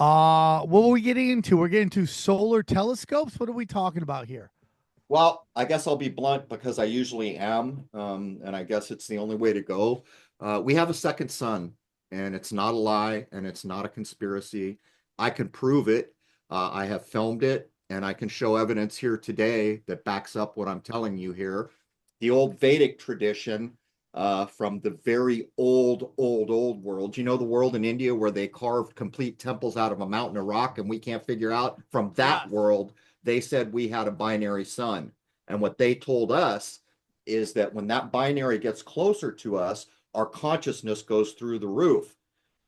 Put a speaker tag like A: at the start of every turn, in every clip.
A: What were we getting into? We're getting to solar telescopes. What are we talking about here?
B: Well, I guess I'll be blunt because I usually am, and I guess it's the only way to go. We have a second sun, and it's not a lie, and it's not a conspiracy. I can prove it. I have filmed it, and I can show evidence here today that backs up what I'm telling you here. The old Vedic tradition from the very old world. You know, the world in India where they carved complete temples out of a mountain of rock, and we can't figure out from that
A: Yes.
B: world they said we had a binary sun. And what they told us is that when that binary gets closer to us, our consciousness goes through the roof.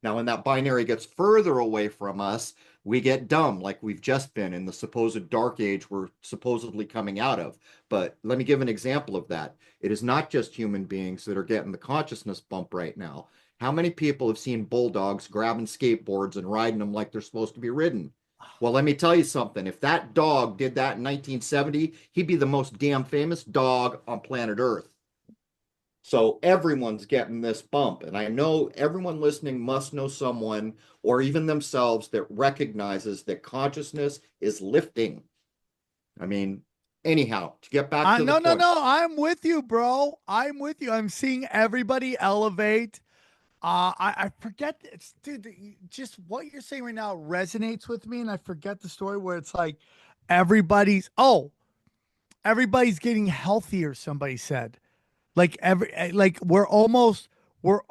B: Now, when that binary gets further away from us, we get dumb, like we've just been in the supposed dark age we're supposedly coming out of. But let me give an example of that. It is not just human beings that are getting the consciousness bump right now. How many people have seen bulldogs grabbing skateboards and riding them like they're supposed to be ridden? Well, let me tell you something. If that dog did that in 1970, he'd be the most damn famous dog on planet Earth. So everyone's getting this bump. And I know everyone listening must know someone or even themselves that recognizes that consciousness is lifting. I mean, anyhow, to get back to the
A: No, no,
B: point.
A: no. I'm with you, bro. I'm with you. I'm seeing everybody elevate. I forget, dude. Just what you're saying right now resonates with me, and I forget the story where it's like everybody's getting healthier. Somebody said, like we're almost what's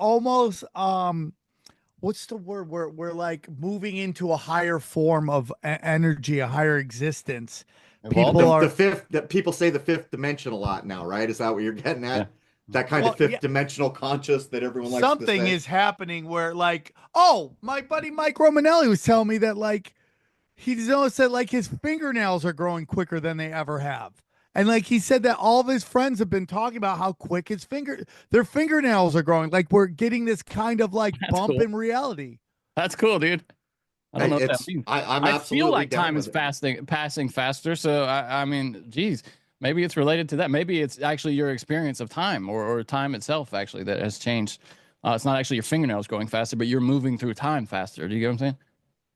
A: the word? We're like moving into a higher form of energy, a higher existence.
B: Well,
A: People
B: the
A: are
B: fifth that people say the fifth dimension a lot now, right? Is that what you're getting
C: Yeah.
B: at? That kind of
A: well,
B: fifth
A: yeah.
B: dimensional conscious that everyone likes to
A: Something
B: say.
A: is happening where like, oh, my buddy Mike Romanelli was telling me that like he's noticed that like his fingernails are growing quicker than they ever have. And like he said that all of his friends have been talking about how quick their fingernails are growing. Like we're getting this kind of like
C: That's
A: bump
C: cool.
A: in reality.
C: That's cool, dude. I don't know what that
B: It's
C: means.
B: I'm
C: I feel
B: absolutely
C: like
B: down
C: time is
B: with it.
C: passing faster. So I mean, geez, maybe it's related to that. Maybe it's actually your experience of time or time itself actually that has changed. It's not actually your fingernails going faster, but you're moving through time faster. Do you get what I'm saying?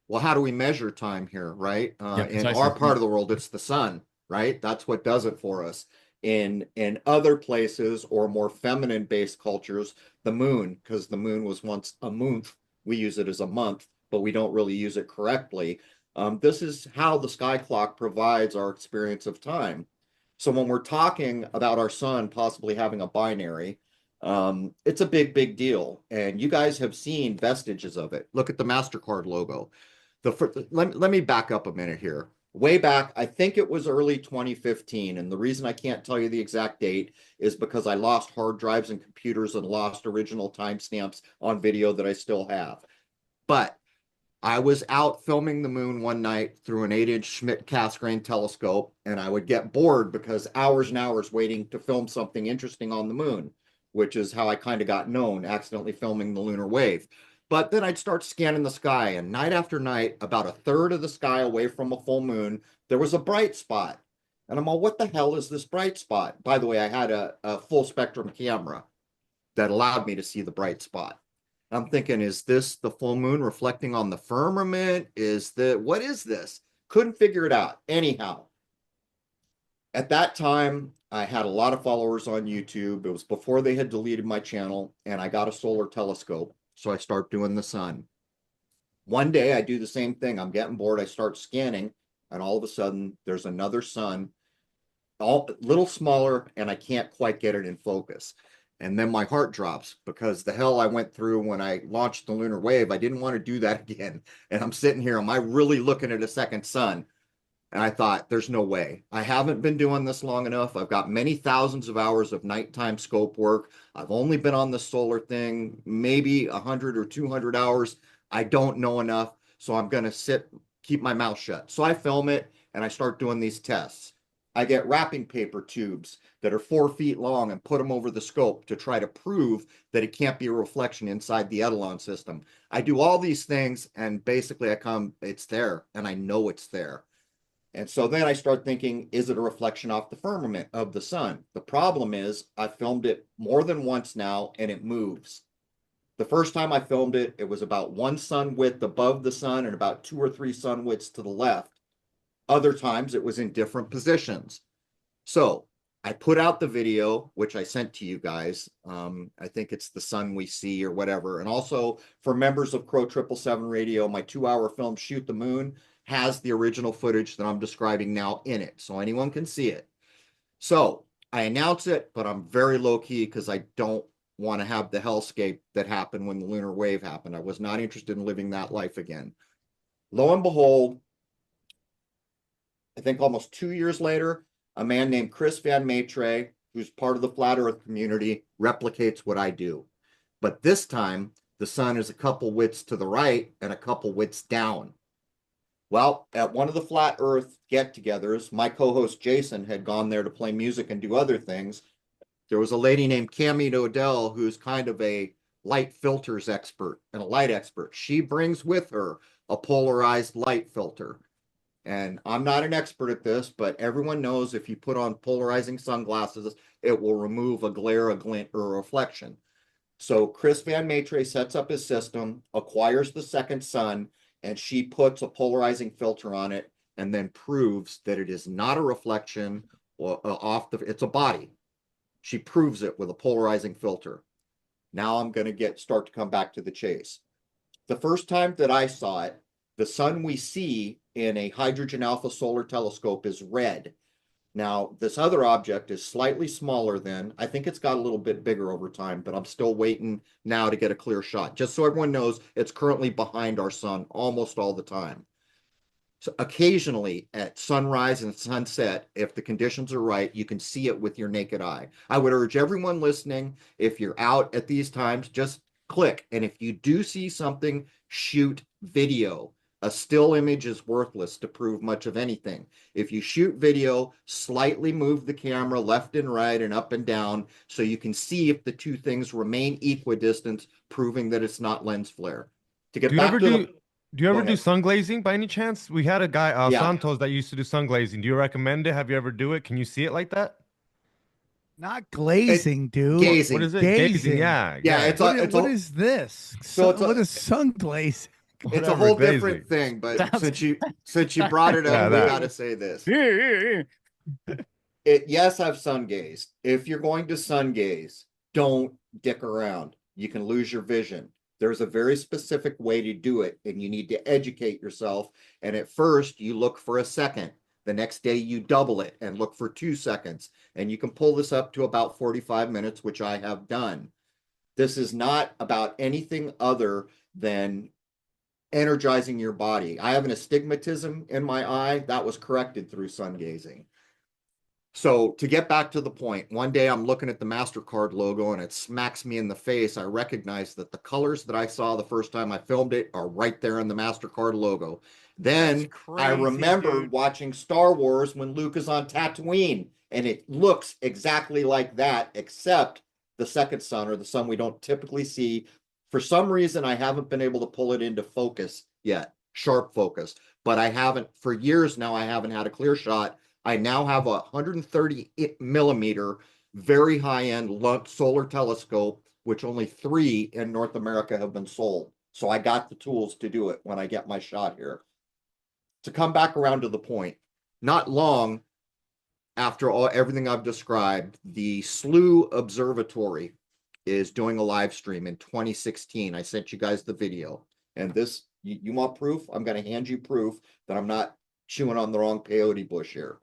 B: Well, how do we measure time here, right?
C: Yeah,
B: In our
C: precisely. Yeah.
B: part of the world, it's the sun, right? That's what does it for us. In other places or more feminine based cultures, the moon, because the moon was once a month, we use it as a month, but we don't really use it correctly. This is how the sky clock provides our experience of time. So when we're talking about our sun possibly having a binary, it's a big deal. And you guys have seen vestiges of it. Look at the MasterCard logo. Let me back up a minute here. Way back, I think it was early 2015. And the reason I can't tell you the exact date is because I lost hard drives and computers and lost original timestamps on video that I still have. But I was out filming the moon one night through an 8-inch Schmidt Cassegrain telescope, and I would get bored because hours and hours waiting to film something interesting on the moon, which is how I kind of got known, accidentally filming the lunar wave. But then I'd start scanning the sky, and night after night, about a third of the sky away from a full moon, there was a bright spot. And I'm all, what the hell is this bright spot? By the way, I had a full spectrum camera that allowed me to see the bright spot. I'm thinking, is this the full moon reflecting on the firmament? What is this? Couldn't figure it out. Anyhow, at that time, I had a lot of followers on YouTube. It was before they had deleted my channel, and I got a solar telescope. So I start doing the sun. One day I do the same thing. I'm getting bored. I start scanning, and all of a sudden there's another sun, all a little smaller, and I can't quite get it in focus. And then my heart drops because the hell I went through when I launched the lunar wave, I didn't want to do that again. And I'm sitting here, am I really looking at a second sun? And I thought, there's no way. I haven't been doing this long enough. I've got many thousands of hours of nighttime scope work. I've only been on the solar thing, maybe 100 or 200 hours. I don't know enough. So I'm going to keep my mouth shut. So I film it and I start doing these tests. I get wrapping paper tubes that are 4 feet long and put them over the scope to try to prove that it can't be a reflection inside the Etalon system. I do all these things and basically it's there and I know it's there. And so then I start thinking, is it a reflection off the firmament of the sun? The problem is I filmed it more than once now and it moves. The first time I filmed it, it was about 1 sun width above the sun and about 2 or 3 sun widths to the left. Other times it was in different positions. So I put out the video, which I sent to you guys. I think it's The Sun We See or whatever. And also for members of Crrow777 Radio, my 2-hour film, Shoot the Moon, has the original footage that I'm describing now in it. So anyone can see it. So I announce it, but I'm very low key because I don't want to have the hellscape that happened when the lunar wave happened. I was not interested in living that life again. Lo and behold, I think almost 2 years later, a man named Chris Van Maitre, who's part of the Flat Earth community, replicates what I do. But this time, the sun is a couple widths to the right and a couple widths down. Well, at one of the Flat Earth get-togethers, my co-host Jason had gone there to play music and do other things. There was a lady named Cammie Odell, who's kind of a light filters expert and a light expert. She brings with her a polarized light filter. And I'm not an expert at this, but everyone knows if you put on polarizing sunglasses, it will remove a glare, a glint, or a reflection. So Chris Van Maitre sets up his system, acquires the second sun, and she puts a polarizing filter on it and then proves that it is not a reflection or it's a body. She proves it with a polarizing filter. Now I'm going to start to come back to the chase. The first time that I saw it, the sun we see in a hydrogen alpha solar telescope is red. Now, this other object is slightly smaller than, I think it's got a little bit bigger over time, but I'm still waiting now to get a clear shot. Just so everyone knows, it's currently behind our sun almost all the time. So occasionally at sunrise and sunset, if the conditions are right, you can see it with your naked eye. I would urge everyone listening, if you're out at these times, just click. And if you do see something, shoot video. A still image is worthless to prove much of anything. If you shoot video, slightly move the camera left and right and up and down so you can see if the two things remain equidistant, proving that it's not lens flare. To get back to the...
D: Do you ever do sun glazing by any chance? We had a guy,
B: Yeah.
D: Santos, that used to do sun glazing. Do you recommend it? Have you ever do it? Can you see it like that?
A: Not glazing, dude.
B: Gazing.
D: What is it?
A: Gazing.
D: Yeah.
B: Yeah, it's
A: What is this?
B: So it's
A: what is sun glazing?
B: It's a whole different thing, but since you brought it up, we gotta say this. Yes, I've sun gazed. If you're going to sun gaze, don't dick around. You can lose your vision. There's a very specific way to do it, and you need to educate yourself. And at first, you look for a second. The next day, you double it and look for 2 seconds. And you can pull this up to about 45 minutes, which I have done. This is not about anything other than energizing your body. I have an astigmatism in my eye that was corrected through sun gazing. So to get back to the point, one day I'm looking at the MasterCard logo and it smacks me in the face. I recognize that the colors that I saw the first time I filmed it are right there in the MasterCard logo. Then I remembered watching Star Wars when Luke is on Tatooine, and it looks exactly like that, except the second sun, or the sun we don't typically see. For some reason, I haven't been able to pull it into focus yet, sharp focus, but I haven't, for years now, I haven't had a clear shot. I now have a 130 millimeter, very high-end solar telescope, which only 3 in North America have been sold. So I got the tools to do it when I get my shot here. To come back around to the point, not long after everything I've described, the SLU Observatory is doing a live stream in 2016. I sent you guys the video. And this, you want proof? I'm going to hand you proof that I'm not chewing on the wrong peyote bush here.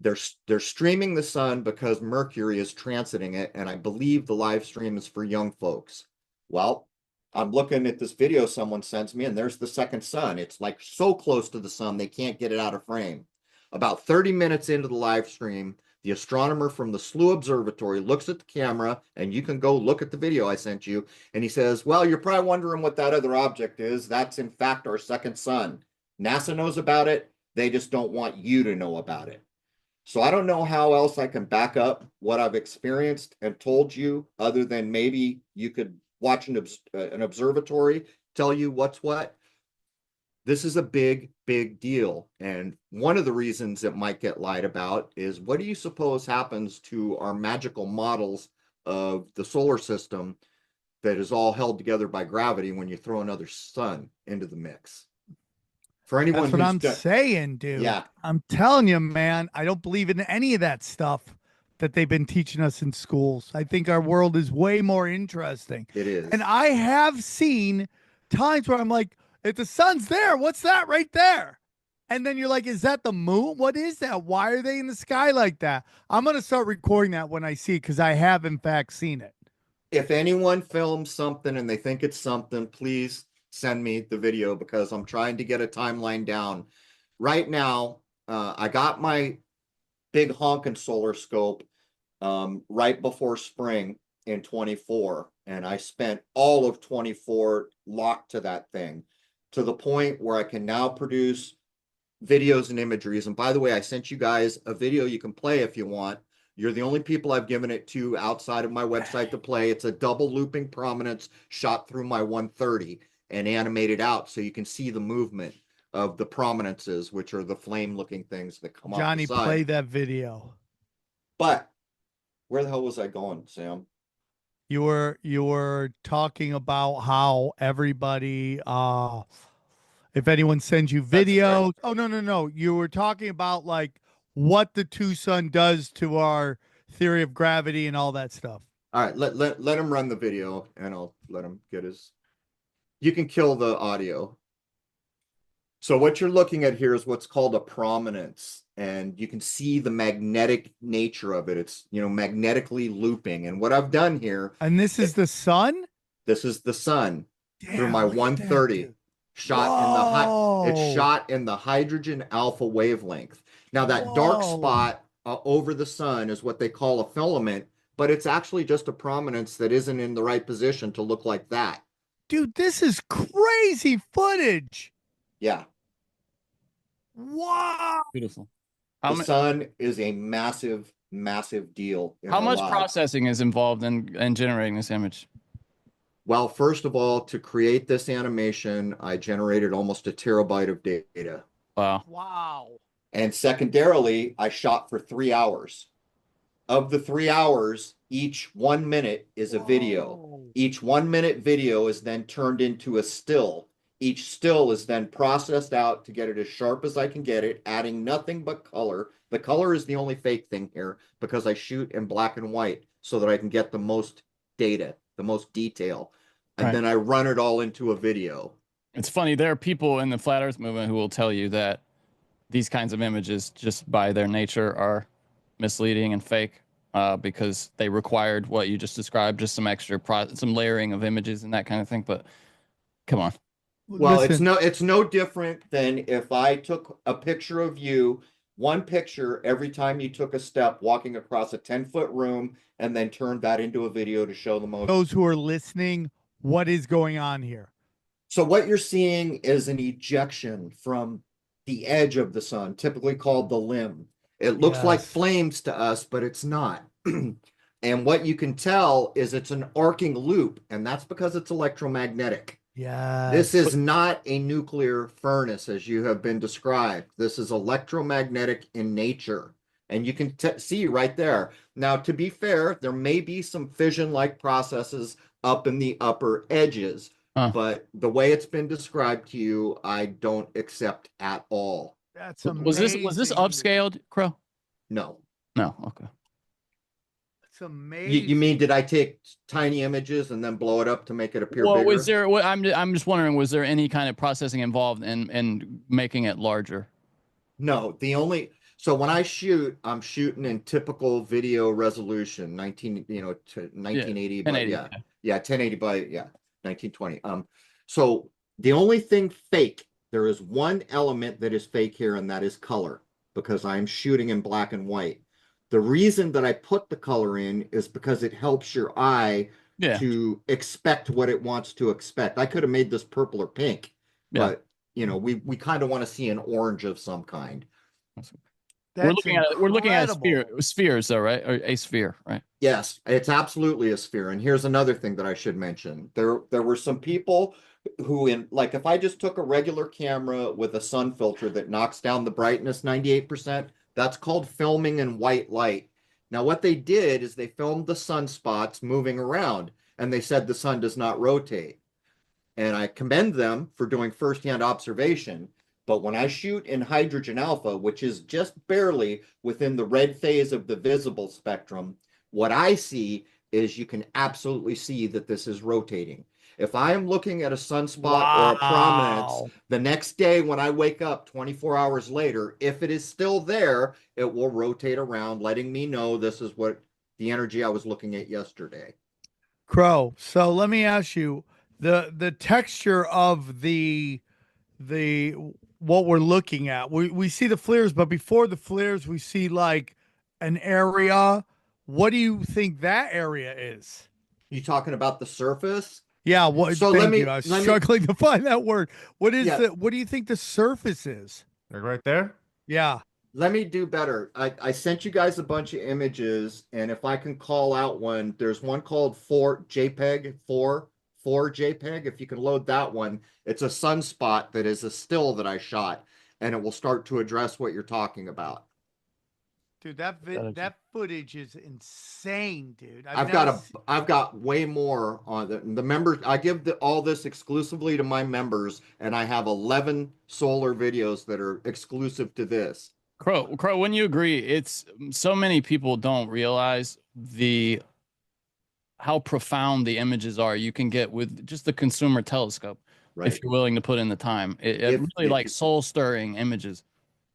B: They're streaming the sun because Mercury is transiting it, and I believe the live stream is for young folks. Well, I'm looking at this video someone sends me, and there's the second sun. It's like so close to the sun, they can't get it out of frame. About 30 minutes into the live stream, the astronomer from the SLU Observatory looks at the camera, and you can go look at the video I sent you, and he says, well, you're probably wondering what that other object is. That's in fact our second sun. NASA knows about it. They just don't want you to know about it. So I don't know how else I can back up what I've experienced and told you, other than maybe you could watch an observatory tell you what's what. This is a big, big deal. And one of the reasons it might get lied about is, what do you suppose happens to our magical models of the solar system that is all held together by gravity when you throw another sun into the mix. For anyone
A: That's what
B: who's
A: I'm saying, dude.
B: Yeah.
A: I'm telling you, man, I don't believe in any of that stuff that they've been teaching us in schools. I think our world is way more interesting.
B: It is.
A: And I have seen times where I'm like, if the sun's there, what's that right there? And then you're like, is that the moon? What is that? Why are they in the sky like that? I'm going to start recording that when I see it because I have, in fact, seen it.
B: If anyone films something and they think it's something, please send me the video because I'm trying to get a timeline down. Right now, I got my big honkin' solar scope right before spring in 24, and I spent all of 24 locked to that thing to the point where I can now produce videos and imageries. And by the way, I sent you guys a video you can play if you want. You're the only people I've given it to outside of my website to play. It's a double looping prominence shot through my 130 and animated out so you can see the movement of the prominences, which are the flame looking things that come
A: Johnny,
B: off the side.
A: play that video.
B: But where the hell was I going, Sam?
A: You were talking about how everybody if anyone sends you videos. Oh no. You were talking about like what the Tucson does to our theory of gravity and all that stuff.
B: All right, let him run the video and I'll let him get his. You can kill the audio. So what you're looking at here is what's called a prominence, and you can see the magnetic nature of it. It's, you know, magnetically looping. And what I've done here.
A: And this is the sun?
B: This is the sun.
A: Damn,
B: through my
A: look at
B: 130
A: that,
B: shot in the
A: Whoa.
B: it's shot in the hydrogen alpha wavelength. Now that dark
A: Whoa.
B: spot over the sun is what they call a filament, but it's actually just a prominence that isn't in the right position to look like that.
A: Dude, this is crazy footage.
B: Yeah.
A: Wow.
C: Beautiful.
B: The sun is a massive, massive deal.
C: How much processing is involved in generating this image?
B: Well, first of all, to create this animation, I generated almost a terabyte of data.
C: Wow.
A: Wow.
B: And secondarily, I shot for 3 hours. Of the 3 hours, each 1 minute is a video. Each 1 minute video is then turned into a still. Each still is then processed out to get it as sharp as I can get it, adding nothing but color. The color is the only fake thing here because I shoot in black and white so that I can get the most data, the most detail. And then I run it all into a video.
C: It's funny. There are people in the flat earth movement who will tell you that these kinds of images, just by their nature, are misleading and fake because they required what you just described, just some extra some layering of images and that kind of thing. But come on.
B: Well, it's no different than if I took a picture of you, one picture every time you took a step walking across a 10-foot room, and then turned that into a video to show the most.
A: Those who are listening, what is going on here?
B: So what you're seeing is an ejection from the edge of the sun, typically called the limb. It looks like flames to us, but it's not. And what you can tell is it's an arcing loop, and that's because it's electromagnetic.
A: Yeah.
B: This is not a nuclear furnace as you have been described. This is electromagnetic in nature. And you can see right there. Now, to be fair, there may be some fission-like processes up in the upper edges, but the way it's been described to you, I don't accept at all.
A: That's amazing.
C: Was this upscaled, Crow?
B: No.
C: No. Okay.
A: It's amazing.
B: You mean, did I take tiny images and then blow it up to make it appear
C: well,
B: bigger?
C: Was there? I'm just wondering, was there any kind of processing involved in making it larger?
B: No. So when I shoot, I'm shooting in typical video resolution, 1980 by 1080 by 1920. So the only thing fake, there is one element that is fake here, and that is color, because I'm shooting in black and white. The reason that I put the color in is because it helps your eye to expect what it wants to expect. I could have made this purple or pink, but we kind of want to see an orange of some kind.
C: We're looking at spheres though, right? Or a sphere, right?
B: Yes, it's absolutely a sphere. And here's another thing that I should mention. There were some people who, if I just took a regular camera with a sun filter that knocks down the brightness 98%, that's called filming in white light. Now, what they did is they filmed the sunspots moving around. and they said the sun does not rotate. And I commend them for doing firsthand observation. But when I shoot in hydrogen alpha, which is just barely within the red phase of the visible spectrum, what I see is you can absolutely see that this is rotating. If I am looking at a sunspot or a prominence, the next day when I wake up 24 hours later, if it is still there, it will rotate around, letting me know this is what the energy I was looking at yesterday.
A: Crow. So let me ask you, the texture of the what we're looking at. We see the flares, but before the flares, we see like an area. What do you think that area is?
B: You talking about the surface?
A: Yeah, what
B: So
A: thank you. I was struggling to find that word. What is what do you think the surface is?
D: Like right there?
A: Yeah.
B: Let me do better. I sent you guys a bunch of images, and if I can call out one, there's one called 4 JPEG. If you can load that one, it's a sunspot that is a still that I shot, and it will start to address what you're talking about.
A: Dude, that footage is insane, dude.
B: I've got way more on the members. I give all this exclusively to my members, and I have 11 solar videos that are exclusive to this.
C: Crow, wouldn't you agree? It's so many people don't realize how profound the images are you can get with just the consumer telescope, right? If you're willing to put in the time. It really like soul stirring images.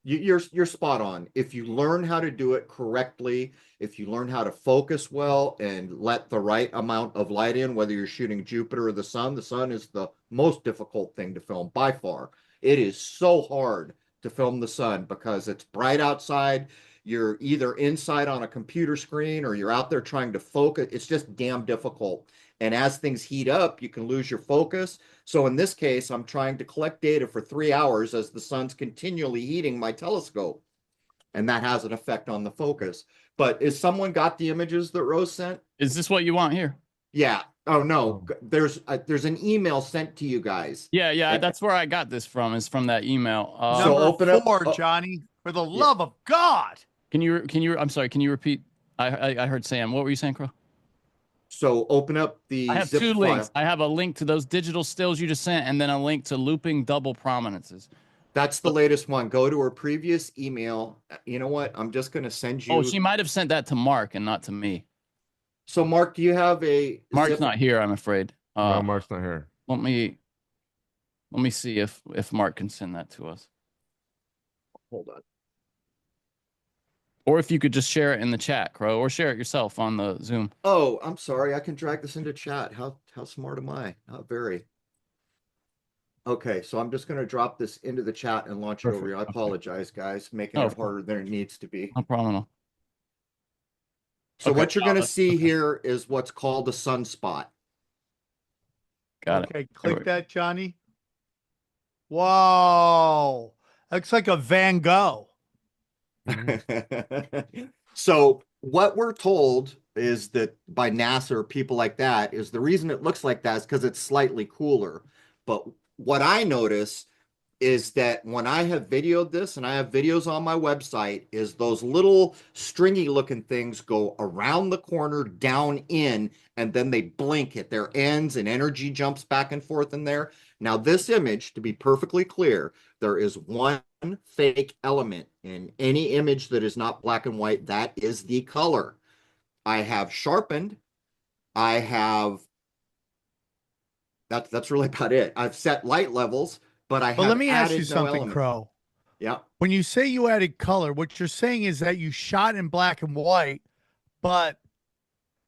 B: You're spot on. If you learn how to do it correctly, if you learn how to focus well and let the right amount of light in, whether you're shooting Jupiter or the sun is the most difficult thing to film by far. It is so hard to film the sun because it's bright outside. You're either inside on a computer screen or you're out there trying to focus. It's just damn difficult. And as things heat up, you can lose your focus. So in this case, I'm trying to collect data for 3 hours as the sun's continually heating my telescope. And that has an effect on the focus. But is someone got the images that Rose sent?
C: Is this what you want here?
B: Yeah. Oh, no. There's an email sent to you guys.
C: Yeah. That's where I got this from, is from that email.
A: So open 4, Johnny, for the love of God.
C: Can you, I'm sorry, can you repeat? I heard Sam. What were you saying, Crow?
B: So open up the
C: I have
B: zip
C: 2
B: file.
C: links. I have a link to those digital stills you just sent, and then a link to looping double prominences.
B: That's the latest one. Go to her previous email. You know what? I'm just going to send you.
C: Oh, she might have sent that to Mark and not to me.
B: So Mark, do you have a
C: Mark's not here, I'm afraid.
D: No, Mark's not here.
C: Let me see if Mark can send that to us.
B: Hold on.
C: Or if you could just share it in the chat, Crow, or share it yourself on the Zoom.
B: Oh, I'm sorry. I can drag this into chat. How smart am I? Not very. Okay, so I'm just going to drop this into the chat and launch it over here. I apologize, guys, making it harder than it needs to be.
C: No problem.
B: So what you're going to see here is what's called a sunspot.
C: Got it.
A: Okay, click that, Johnny. Whoa. Looks like a Van Gogh.
B: So what we're told is that by NASA or people like that is the reason it looks like that is because it's slightly cooler. But what I notice is that when I have videoed this, and I have videos on my website, is those little stringy looking things go around the corner, down in, and then they blink at their ends and energy jumps back and forth in there. Now this image, to be perfectly clear, there is one fake element in any image that is not black and white. That is the color. I have sharpened. I have, that's really about it. I've set light levels, but I have
A: let me ask
B: added
A: you something,
B: element.
A: Crow.
B: Yeah.
A: When you say you added color, what you're saying is that you shot in black and white, but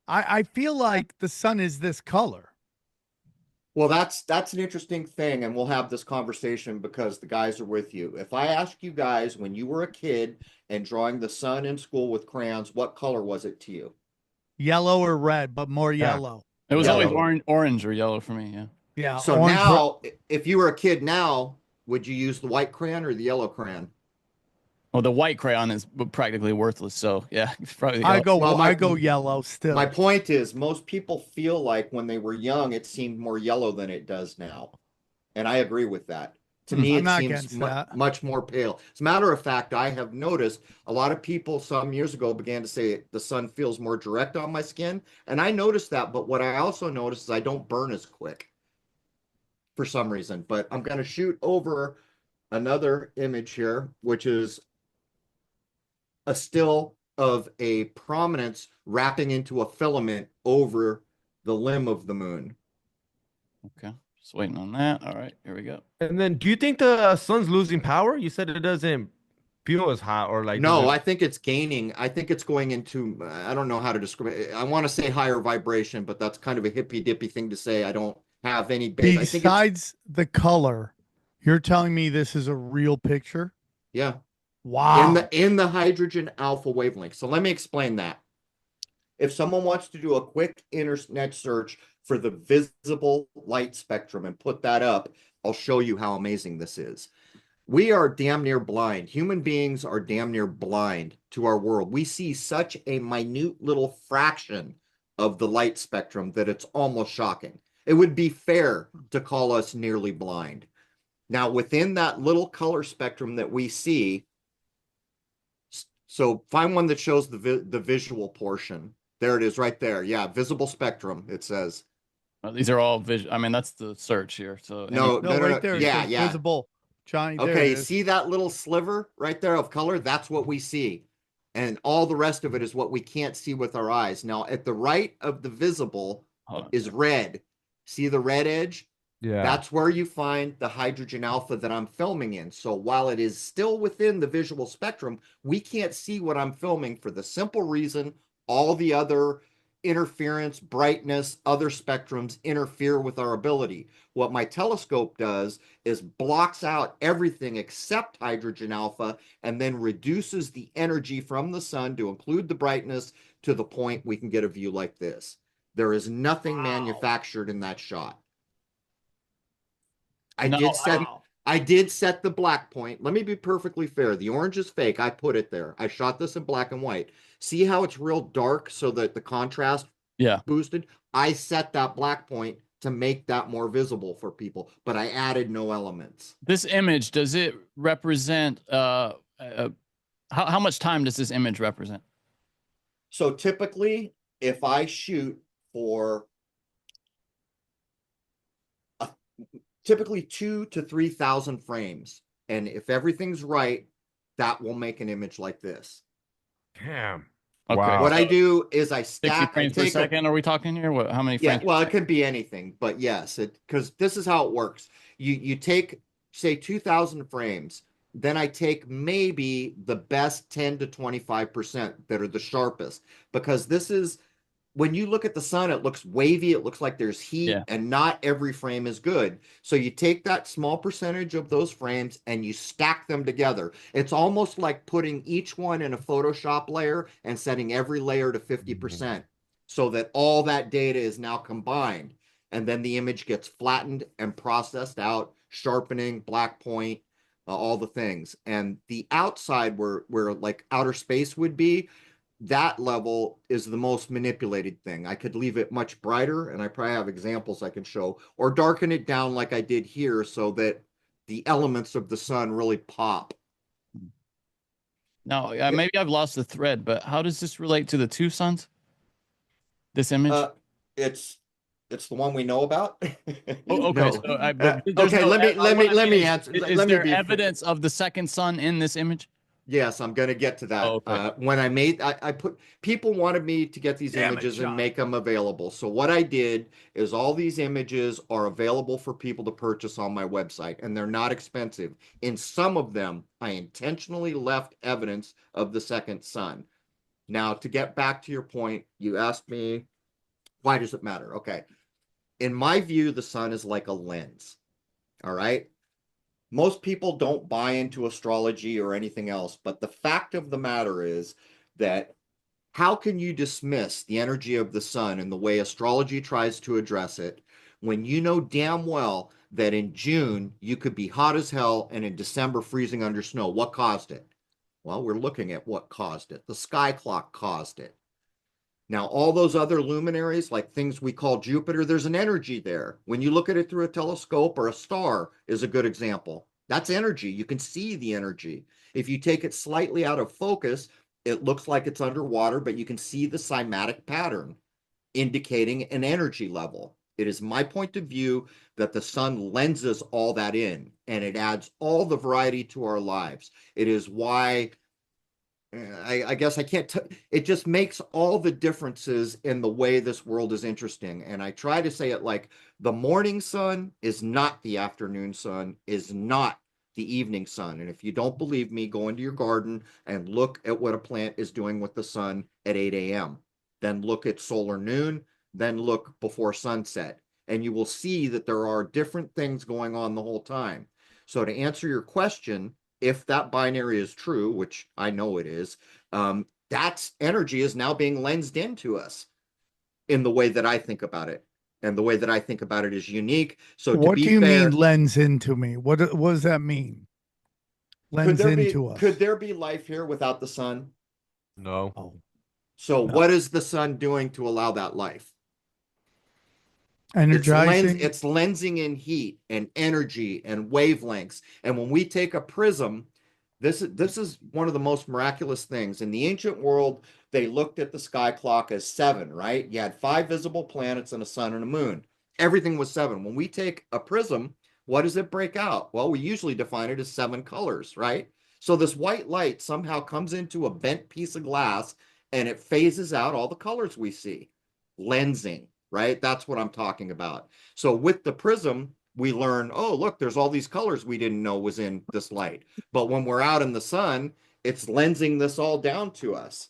A: I feel like the sun is this color.
B: Well, that's an interesting thing, and we'll have this conversation because the guys are with you. If I ask you guys, when you were a kid and drawing the sun in school with crayons, what color was it to you?
A: Yellow or red, but more yellow.
C: It was always orange or yellow for me, yeah.
A: Yeah.
B: So now, if you were a kid now, would you use the white crayon or the yellow crayon?
C: Well, the white crayon is practically worthless, so yeah, it's probably
A: I go yellow still.
B: My point is, most people feel like when they were young, it seemed more yellow than it does now, and I agree with that. To me,
A: I'm
B: it
A: not
B: seems
A: against that.
B: much more pale. As a matter of fact, I have noticed a lot of people some years ago began to say the sun feels more direct on my skin. And I noticed that. But what I also noticed is I don't burn as quick for some reason. But I'm going to shoot over another image here, which is a still of a prominence wrapping into a filament over the limb of the moon.
C: Okay. Just waiting on that. All right. Here we go.
D: And then, do you think the sun's losing power? You said it doesn't feel as hot, or like
B: No,
D: does
B: I think it's gaining. I think it's going into, I don't know how to describe it. I want to say higher vibration, but that's kind of a hippy dippy thing to say. I don't have any base. I think it's,
A: Besides the color, you're telling me this is a real picture?
B: yeah,
A: Wow.
B: in the hydrogen alpha wavelength. So let me explain that. If someone wants to do a quick internet search for the visible light spectrum and put that up, I'll show you how amazing this is. We are damn near blind. Human beings are damn near blind to our world. We see such a minute little fraction of the light spectrum that it's almost shocking. It would be fair to call us nearly blind. Now, within that little color spectrum that we see, so find one that shows the visual portion. There it is right there. Yeah, visible spectrum, it says.
C: These are all visual. I mean, that's the search here. So
B: No,
A: No, right there. It
B: Yeah,
A: says
B: yeah.
A: visible. Johnny, there
B: Okay,
A: it
B: you
A: is.
B: see that little sliver right there of color? That's what we see. And all the rest of it is what we can't see with our eyes. Now, at the right of the visible
C: hold on.
B: is red. See the red edge?
D: yeah?
B: That's where you find the hydrogen alpha that I'm filming in. So while it is still within the visual spectrum, we can't see what I'm filming for the simple reason all the other interference, brightness, other spectrums interfere with our ability. What my telescope does is blocks out everything except hydrogen alpha and then reduces the energy from the sun to include the brightness to the point we can get a view like this. There is nothing manufactured in that shot. I did set the black point. Let me be perfectly fair. The orange is fake. I put it there. I shot this in black and white. See how it's real dark so that the contrast boosted? I set that black point to make that more visible for people, but I added no elements.
C: This image, does it represent how much time does this image represent?
B: So typically, if I shoot for typically 2,000 to 3,000 frames, and if everything's right, that will make an image like this.
D: Damn.
C: Okay.
D: Wow.
B: What I do is I
C: 60
B: stack.
C: frames per second. Are we talking here? What? How many
B: Yeah,
C: frames?
B: well, it could be anything, but yes, because this is how it works. You take, say, 2,000 frames, then I take maybe the best 10 to 25% that are the sharpest, because this is when you look at the sun, it looks wavy, it looks like there's heat, and not every frame is good. So you take that small percentage of those frames and you stack them together. It's almost like putting each one in a Photoshop layer and setting every layer to 50%, so that all that data is now combined. And then the image gets flattened and processed out, sharpening, black point, all the things. And the outside where like outer space would be, that level is the most manipulated thing. I could leave it much brighter, and I probably have examples I can show, or darken it down like I did here so that the elements of the sun really pop.
C: Now, maybe I've lost the thread, but how does this relate to the two suns? This image?
B: It's the one we know about.
C: Oh, okay.
B: No.
C: So there's
B: Okay,
C: no-
B: let me answer.
C: Is
B: Let me
C: there
B: be
C: evidence of the second sun in this image?
B: Yes, I'm going to get to that.
C: Oh, okay.
B: When I put, people wanted me to get these images and make them available. So what I did is all these images are available for people to purchase on my website, and they're not expensive. In some of them, I intentionally left evidence of the second sun. Now, to get back to your point, you asked me, why does it matter? Okay. In my view, the sun is like a lens. All right. Most people don't buy into astrology or anything else, but the fact of the matter is that how can you dismiss the energy of the sun and the way astrology tries to address it when you know damn well that in June you could be hot as hell and in December freezing under snow? What caused it? Well, we're looking at what caused it. The sky clock caused it. Now, all those other luminaries, like things we call Jupiter, there's an energy there. When you look at it through a telescope, or a star is a good example. That's energy. You can see the energy. If you take it slightly out of focus, it looks like it's underwater, but you can see the cymatic pattern indicating an energy level. It is my point of view that the sun lenses all that in, and it adds all the variety to our lives. It is why I guess I can't. It just makes all the differences in the way this world is interesting. And I try to say it like the morning sun is not the afternoon sun, is not the evening sun. And if you don't believe me, go into your garden and look at what a plant is doing with the sun at 8 a.m. Then look at solar noon, then look before sunset. And you will see that there are different things going on the whole time. So to answer your question, if that binary is true, which I know it is, that's energy is now being lensed into us in the way that I think about it. And the way that I think about it is unique. So to
A: What
B: be
A: do you
B: fair,
A: mean lens into me? What does that mean? Lens into us.
B: could there be life here without the sun?
D: No.
A: Oh,
B: So
A: no.
B: what is the sun doing to allow that life?
A: Energizing.
B: It's lensing in heat and energy and wavelengths. And when we take a prism, this is one of the most miraculous things. In the ancient world, they looked at the sky clock as 7, right? You had 5 visible planets and a sun and a moon. Everything was 7. When we take a prism, what does it break out? Well, we usually define it as 7 colors, right? So this white light somehow comes into a bent piece of glass and it phases out all the colors we see. Lensing, right? That's what I'm talking about. So with the prism, we learn, oh, look, there's all these colors we didn't know was in this light. But when we're out in the sun, it's lensing this all down to us.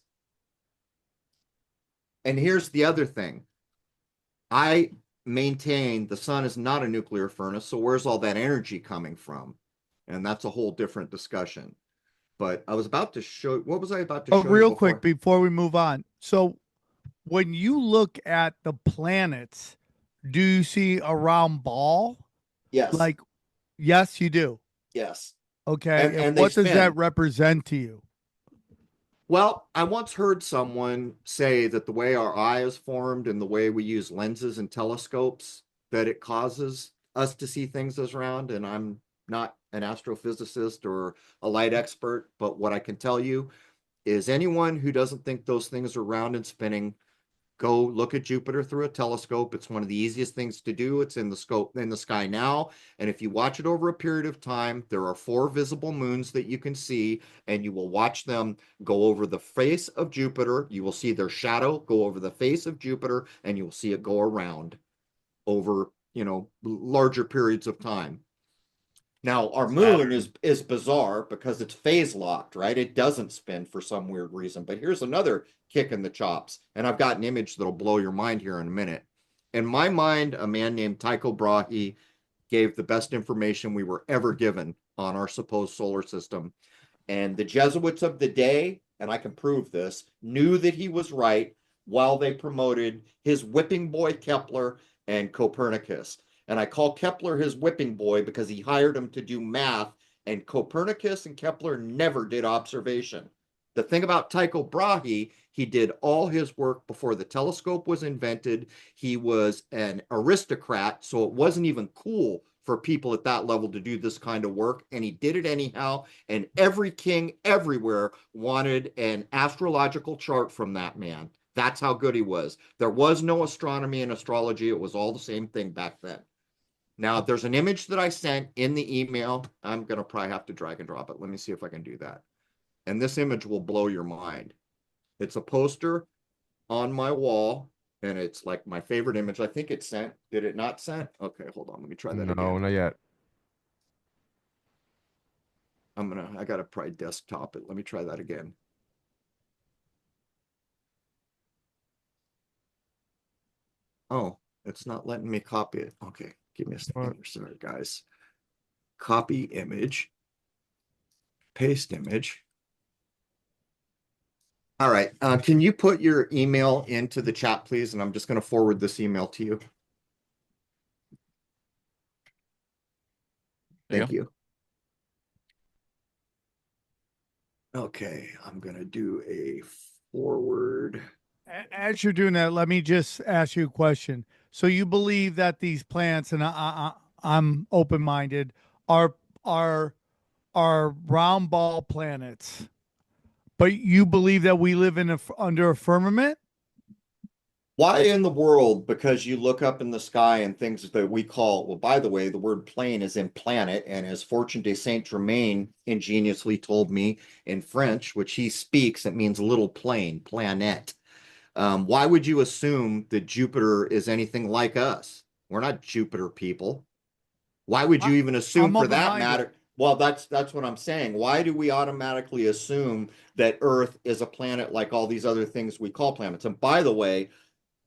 B: And here's the other thing. I maintain the sun is not a nuclear furnace, so where's all that energy coming from? And that's a whole different discussion. But I was about to show, what was I about to show you
A: real
B: before?
A: quick before we move on. So when you look at the planets, do you see a round ball?
B: Yes.
A: Like, yes, you do.
B: Yes.
A: Okay.
B: And
A: what
B: they
A: does that
B: spin.
A: represent to you?
B: Well, I once heard someone say that the way our eye is formed and the way we use lenses and telescopes, that it causes us to see things as round. And I'm not an astrophysicist or a light expert, but what I can tell you is anyone who doesn't think those things are round and spinning, go look at Jupiter through a telescope. It's one of the easiest things to do. It's in the scope in the sky now. And if you watch it over a period of time, there are 4 visible moons that you can see, and you will watch them go over the face of Jupiter. You will see their shadow go over the face of Jupiter, and you will see it go around over, larger periods of time. Now, our moon is bizarre because it's phase locked, right? It doesn't spin for some weird reason. But here's another kick in the chops. And I've got an image that'll blow your mind here in a minute. In my mind, a man named Tycho Brahe gave the best information we were ever given on our supposed solar system. And the Jesuits of the day, and I can prove this, knew that he was right while they promoted his whipping boy Kepler and Copernicus. And I call Kepler his whipping boy because he hired him to do math, and Copernicus and Kepler never did observation. The thing about Tycho Brahe, he did all his work before the telescope was invented. He was an aristocrat, so it wasn't even cool for people at that level to do this kind of work, and he did it anyhow. And every king everywhere wanted an astrological chart from that man. That's how good he was. There was no astronomy and astrology. It was all the same thing back then. Now, there's an image that I sent in the email. I'm going to probably have to drag and drop it. Let me see if I can do that. And this image will blow your mind. It's a poster on my wall, and it's like my favorite image. I think it's sent. Did it not sent? Okay, hold on. Let me try that again.
D: No, not yet.
B: I got to probably desktop it. Let me try that again. Oh, it's not letting me copy it. Okay, give me a second here. Sorry, guys. Copy image. Paste image. All right. Can you put your email into the chat, please? And I'm just going to forward this email to you. Thank you. Okay, I'm going to do a forward.
A: As you're doing that, let me just ask you a question. So you believe that these plants, and I'm open-minded, are are round ball planets, but you believe that we live in under a firmament?
B: Why in the world? Because you look up in the sky and things that we call, well, by the way, the word plane is in planet, and as Fortune de Saint-Germain ingeniously told me in French, which he speaks, it means little plane, planet. Why would you assume that Jupiter is anything like us? We're not Jupiter people. Why would you even assume,
A: I'm
B: for that
A: open-minded.
B: matter? Well, that's what I'm saying. Why do we automatically assume that Earth is a planet like all these other things we call planets? And by the way,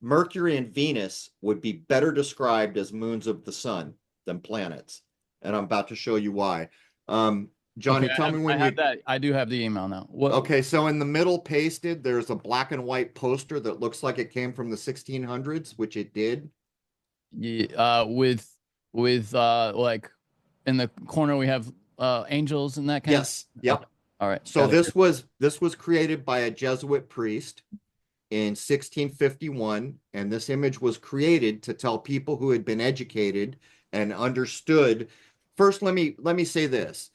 B: Mercury and Venus would be better described as moons of the sun than planets. And I'm about to show you why. Johnny,
C: Okay,
B: tell me when
C: I have
B: you.
C: that. I do have the email now. What?
B: Okay, so in the middle pasted, there's a black and white poster that looks like it came from the 1600s, which it did.
C: Yeah, with like in the corner we have angels and that kind
B: Yes.
C: of.
B: Yep.
C: Okay. All right.
B: So
C: got it.
B: this was created by a Jesuit priest in 1651, and this image was created to tell people who had been educated and understood. First, let me say this.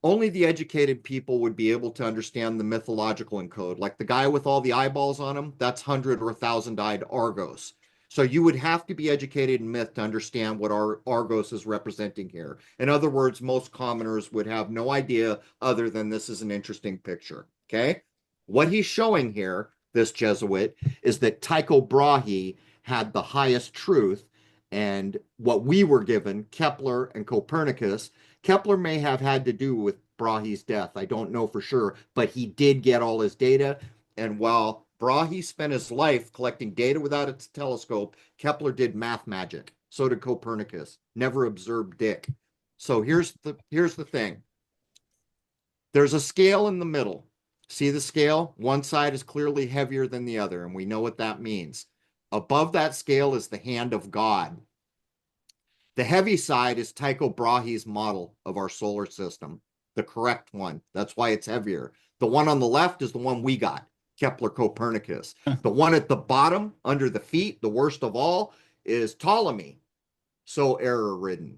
B: Only the educated people would be able to understand the mythological encode. Like the guy with all the eyeballs on him, that's 100 or 1,000-eyed Argos. So you would have to be educated in myth to understand what Argos is representing here. In other words, most commoners would have no idea other than this is an interesting picture. Okay? What he's showing here, this Jesuit, is that Tycho Brahe had the highest truth, and what we were given, Kepler and Copernicus. Kepler may have had to do with Brahe's death. I don't know for sure, but he did get all his data. And while Brahe spent his life collecting data without a telescope, Kepler did math magic. So did Copernicus. Never observed dick. So here's the thing. There's a scale in the middle. See the scale? One side is clearly heavier than the other, and we know what that means. Above that scale is the hand of God. The heavy side is Tycho Brahe's model of our solar system, the correct one. That's why it's heavier. The one on the left is the one we got, Kepler Copernicus. The one at the bottom, under the feet, the worst of all, is Ptolemy. So error-ridden.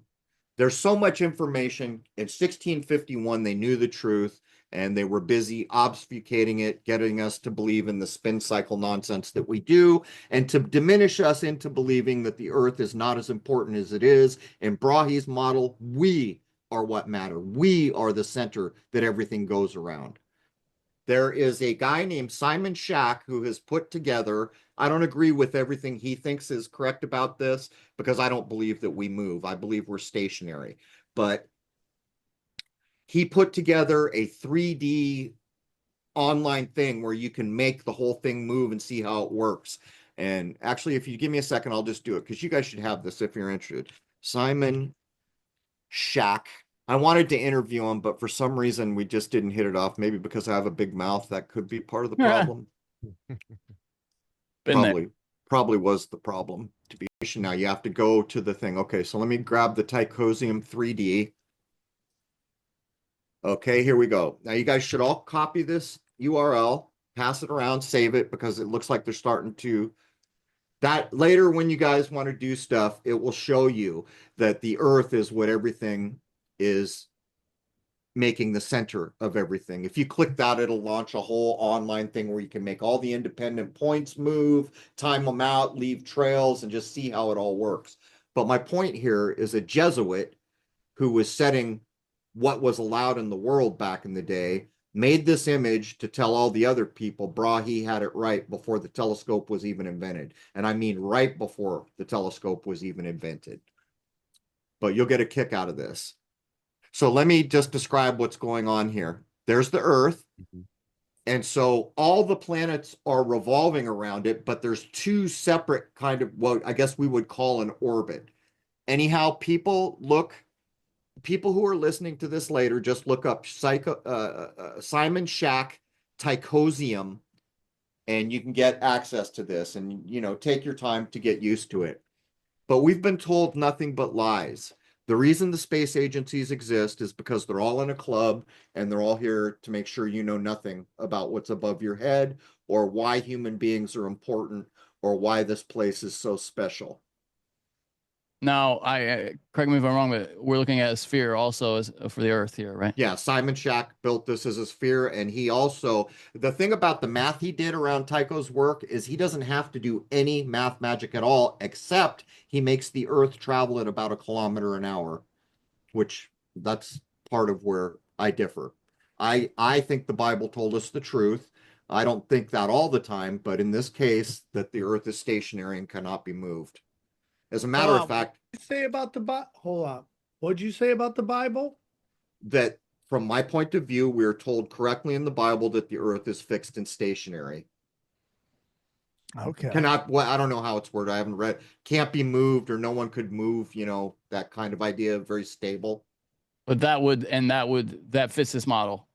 B: There's so much information. In 1651, they knew the truth, and they were busy obfuscating it, getting us to believe in the spin cycle nonsense that we do, and to diminish us into believing that the Earth is not as important as it is. In Brahe's model, we are what matter. We are the center that everything goes around. There is a guy named Simon Shack who has put together, I don't agree with everything he thinks is correct about this, because I don't believe that we move. I believe we're stationary. But he put together a 3D online thing where you can make the whole thing move and see how it works. And actually, if you give me a second, I'll just do it, because you guys should have this if you're interested. Simon Shack. I wanted to interview him, but for some reason we just didn't hit it off. Maybe because I have a big mouth. That could be part of the problem.
C: Been there.
B: Probably was the problem. To be now, you have to go to the thing. Okay, so let me grab the Tychosium 3D. Okay, here we go. Now you guys should all copy this URL, pass it around, save it, because it looks like they're starting to. That later, when you guys want to do stuff, it will show you that the Earth is what everything is making the center of everything. If you click that, it'll launch a whole online thing where you can make all the independent points move, time them out, leave trails, and just see how it all works. But my point here is a Jesuit who was setting what was allowed in the world back in the day made this image to tell all the other people Brahe had it right before the telescope was even invented. And I mean right before the telescope was even invented. But you'll get a kick out of this. So let me just describe what's going on here. There's the Earth. And so all the planets are revolving around it, but there's two separate kind of what I guess we would call an orbit. Anyhow, people who are listening to this later, just look up Simon Shack Tychosium, and you can get access to this, and take your time to get used to it. But we've been told nothing but lies. The reason the space agencies exist is because they're all in a club, and they're all here to make sure you know nothing about what's above your head, or why human beings are important, or why this place is so special.
C: Now, correct me if I'm wrong, but we're looking at a sphere also as for the Earth here, right?
B: Yeah, Simon Shack built this as a sphere, and he also, the thing about the math he did around Tycho's work is he doesn't have to do any math magic at all, except he makes the Earth travel at about 1 kilometer an hour, which that's part of where I differ. I think the Bible told us the truth. I don't think that all the time, but in this case, that the Earth is stationary and cannot be moved. As a matter of fact,
A: What'd you say about the Bible? Hold on. What'd you say about the Bible?
B: that from my point of view, we are told correctly in the Bible that the earth is fixed and stationary.
A: Okay.
B: Cannot, well, I don't know how it's worded. I haven't read, can't be moved or no one could move, you know, that kind of idea, very stable.
C: But that fits this model.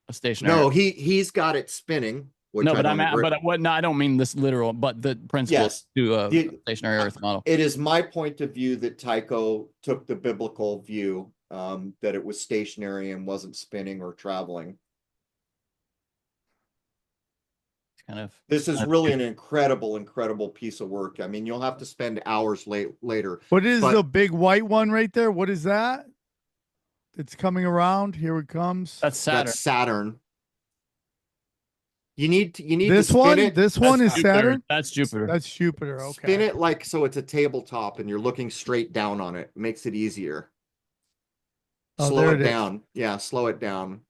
C: A stationary.
B: No, he's got it spinning. Which
C: No,
B: I
C: but
B: don't agree.
C: no, I don't mean this literal, but the principle
B: Yes.
C: to a stationary Earth model.
B: It is my point of view that Tycho took the biblical view, that it was stationary and wasn't spinning or traveling. This is really an incredible piece of work. I mean, you'll have to spend hours later.
A: What is the big white one right there? What is that? It's coming around. Here it comes.
C: That's Saturn.
B: That's Saturn. You need
A: this
B: to spin
A: one.
B: it.
A: This one is
C: Jupiter.
A: Saturn.
C: That's Jupiter.
A: That's Jupiter. Okay.
B: Spin it like so it's a tabletop and you're looking straight down on it. Makes it easier.
A: Oh,
B: Slow
A: there
B: it
A: it is.
B: down. Yeah, slow it down.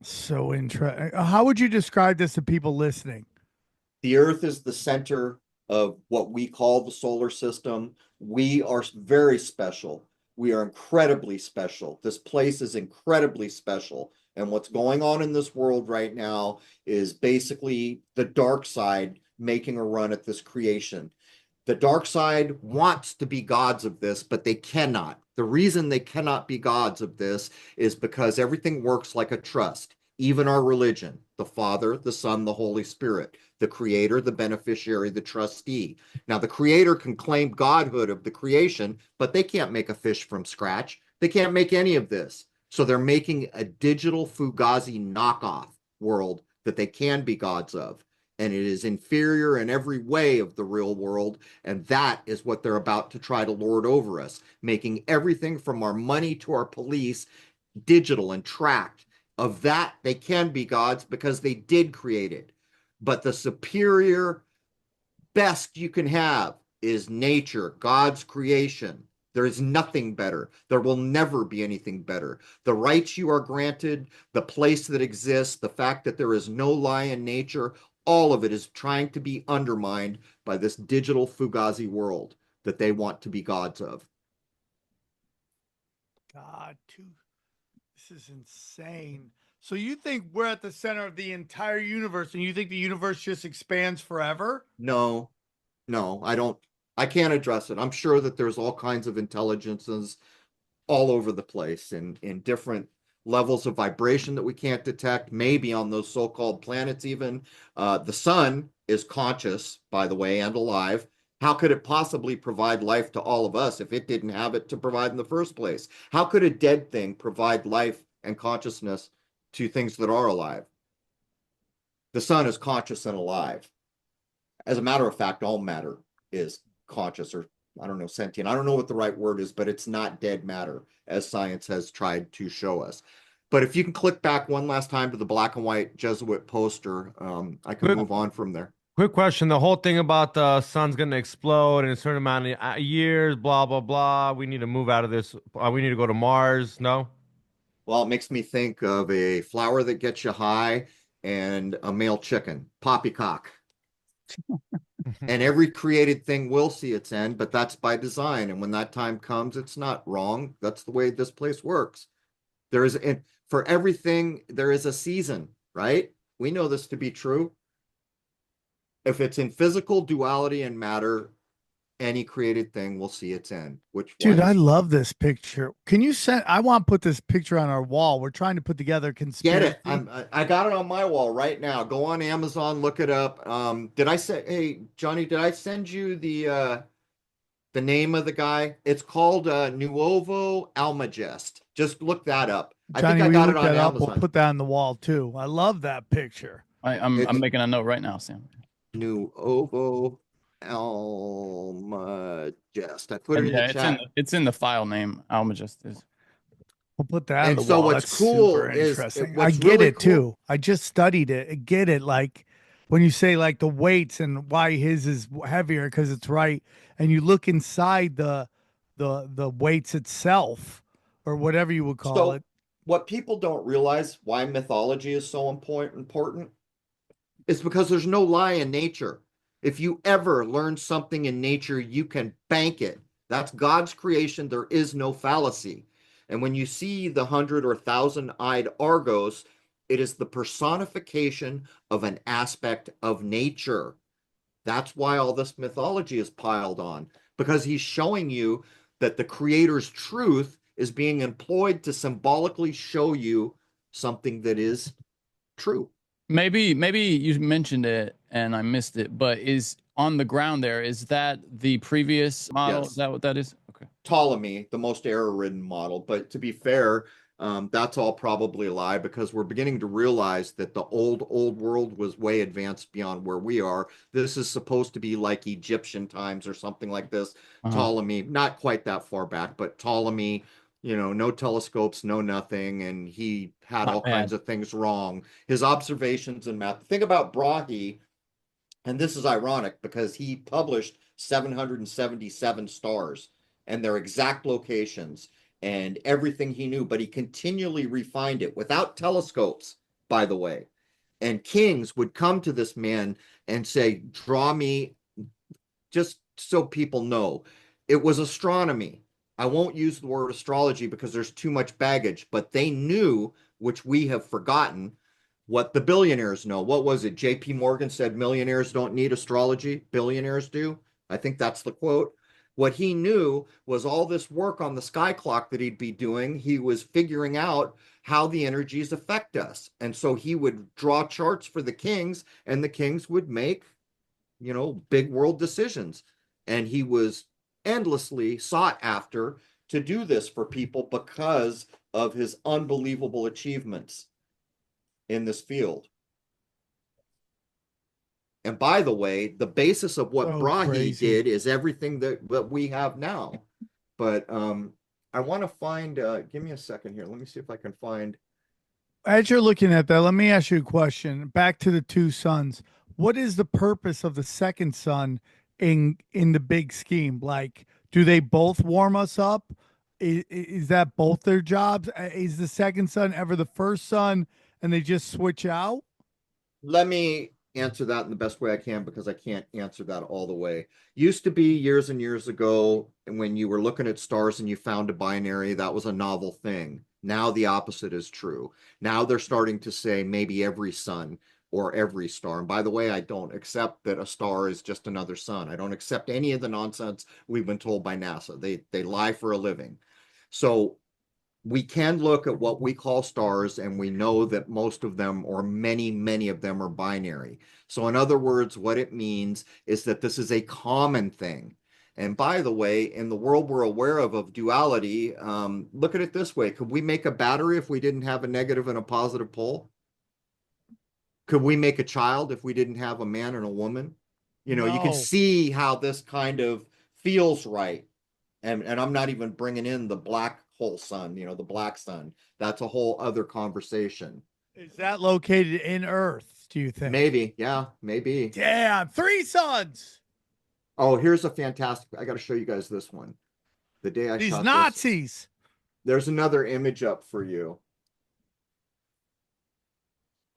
A: So interesting. How would you describe this to people listening?
B: The Earth is the center of what we call the solar system. We are very special. We are incredibly special. This place is incredibly special. And what's going on in this world right now is basically the dark side making a run at this creation. The dark side wants to be gods of this, but they cannot. The reason they cannot be gods of this is because everything works like a trust. Even our religion, the Father, the Son, the Holy Spirit, the creator, the beneficiary, the trustee. Now, the creator can claim godhood of the creation, but they can't make a fish from scratch. They can't make any of this. So they're making a digital Fugazi knockoff world that they can be gods of. And it is inferior in every way of the real world. And that is what they're about to try to lord over us, making everything from our money to our police digital and tracked. Of that, they can be gods because they did create it. But the superior, best you can have is nature, God's creation. There is nothing better. There will never be anything better. The rights you are granted, the place that exists, the fact that there is no lie in nature, all of it is trying to be undermined by this digital Fugazi world that they want to be gods of.
A: God, this is insane. So you think we're at the center of the entire universe and you think the universe just expands forever?
B: No, I don't. I can't address it. I'm sure that there's all kinds of intelligences all over the place in different levels of vibration that we can't detect, maybe on those so-called planets even. The sun is conscious, by the way, and alive. How could it possibly provide life to all of us if it didn't have it to provide in the first place? How could a dead thing provide life and consciousness to things that are alive? The sun is conscious and alive. As a matter of fact, all matter is conscious, or I don't know, sentient. I don't know what the right word is, but it's not dead matter, as science has tried to show us. But if you can click back one last time to the black and white Jesuit poster, I can move on from there.
D: Quick question. The whole thing about the sun's going to explode in a certain amount of years, blah, blah, blah. We need to move out of this. We need to go to Mars. No?
B: Well, it makes me think of a flower that gets you high and a male chicken, poppycock. And every created thing will see its end, but that's by design. And when that time comes, it's not wrong. That's the way this place works. There is, for everything, there is a season, right? We know this to be true. If it's in physical duality and matter, any created thing will see its end.
A: Dude, I love this picture. Can you send? I want to put this picture on our wall. We're trying to put together conspiracy.
B: Get it? I got it on my wall right now. Go on Amazon, look it up. Did I say? Hey, Johnny, did I send you the name of the guy? It's called Nuovo Almagest. Just look that up.
A: Johnny,
B: I think I got it on
A: Amazon.
B: Amazon.
A: We'll put that on the wall too. I love that picture.
C: I'm making a note right now, Sam.
B: Nuovo Almagest. I put it
C: And
B: in the
C: yeah,
B: chat.
C: it's in the file name. Almagest is.
A: We'll put that on
B: And
A: the
B: so
A: wall.
B: what's
A: That's
B: cool
A: super
B: is
A: interesting. I
B: what's
A: get
B: really
A: it
B: cool.
A: too. I just studied it. I get it. Like when you say like the weights and why his is heavier because it's right, and you look inside the weights itself or whatever you would call
B: So
A: it.
B: what people don't realize why mythology is so important is because there's no lie in nature. If you ever learn something in nature, you can bank it. That's God's creation. There is no fallacy. And when you see the 100 or 1,000-eyed Argos, it is the personification of an aspect of nature. That's why all this mythology is piled on, because he's showing you that the creator's truth is being employed to symbolically show you something that is true.
C: Maybe you mentioned it and I missed it, but is on the ground there, is that the previous model?
B: Yes.
C: Is that what that is? Okay.
B: Ptolemy, the most error-ridden model. But to be fair, that's all probably a lie, because we're beginning to realize that the old world was way advanced beyond where we are. This is supposed to be like Egyptian times or something like this. Ptolemy, not quite that far back, but Ptolemy, no telescopes, no nothing, and he had
C: Not
B: all
C: bad.
B: kinds of things wrong. His observations and math. Think about Brahe, and this is ironic because he published 777 stars and their exact locations and everything he knew, but he continually refined it without telescopes, by the way. And kings would come to this man and say, draw me, just so people know, it was astronomy. I won't use the word astrology because there's too much baggage, but they knew, which we have forgotten, what the billionaires know. What was it? JP Morgan said millionaires don't need astrology, billionaires do. I think that's the quote. What he knew was all this work on the sky clock that he'd be doing. He was figuring out how the energies affect us. And so he would draw charts for the kings, and the kings would make, big world decisions. And he was endlessly sought after to do this for people because of his unbelievable achievements in this field. And by the way, the basis of what Brahe did is everything that we have now. But I want to find, give me a second here. Let me see if I can find.
A: As you're looking at that, let me ask you a question. Back to the two suns. What is the purpose of the second sun in the big scheme? Like, do they both warm us up? Is that both their jobs? Is the second sun ever the first sun and they just switch out?
B: Let me answer that in the best way I can, because I can't answer that all the way. Used to be years and years ago, and when you were looking at stars and you found a binary, that was a novel thing. Now the opposite is true. Now they're starting to say maybe every sun or every star. And by the way, I don't accept that a star is just another sun. I don't accept any of the nonsense we've been told by NASA. They lie for a living. So we can look at what we call stars, and we know that most of them, or many of them, are binary. So in other words, what it means is that this is a common thing. And by the way, in the world we're aware of duality, look at it this way. Could we make a battery if we didn't have a negative and a positive pole? Could we make a child if we didn't have a man and a woman? You can see how this kind of feels right. And I'm not even bringing in the black hole sun, the black sun. That's a whole other conversation.
A: Is that located in Earth, do you think?
B: Maybe, yeah, maybe.
A: Damn, three suns.
B: Oh, here's a fantastic, I got to show you guys this one. The day I
A: These
B: shot
A: Nazis.
B: This, there's another image up for you.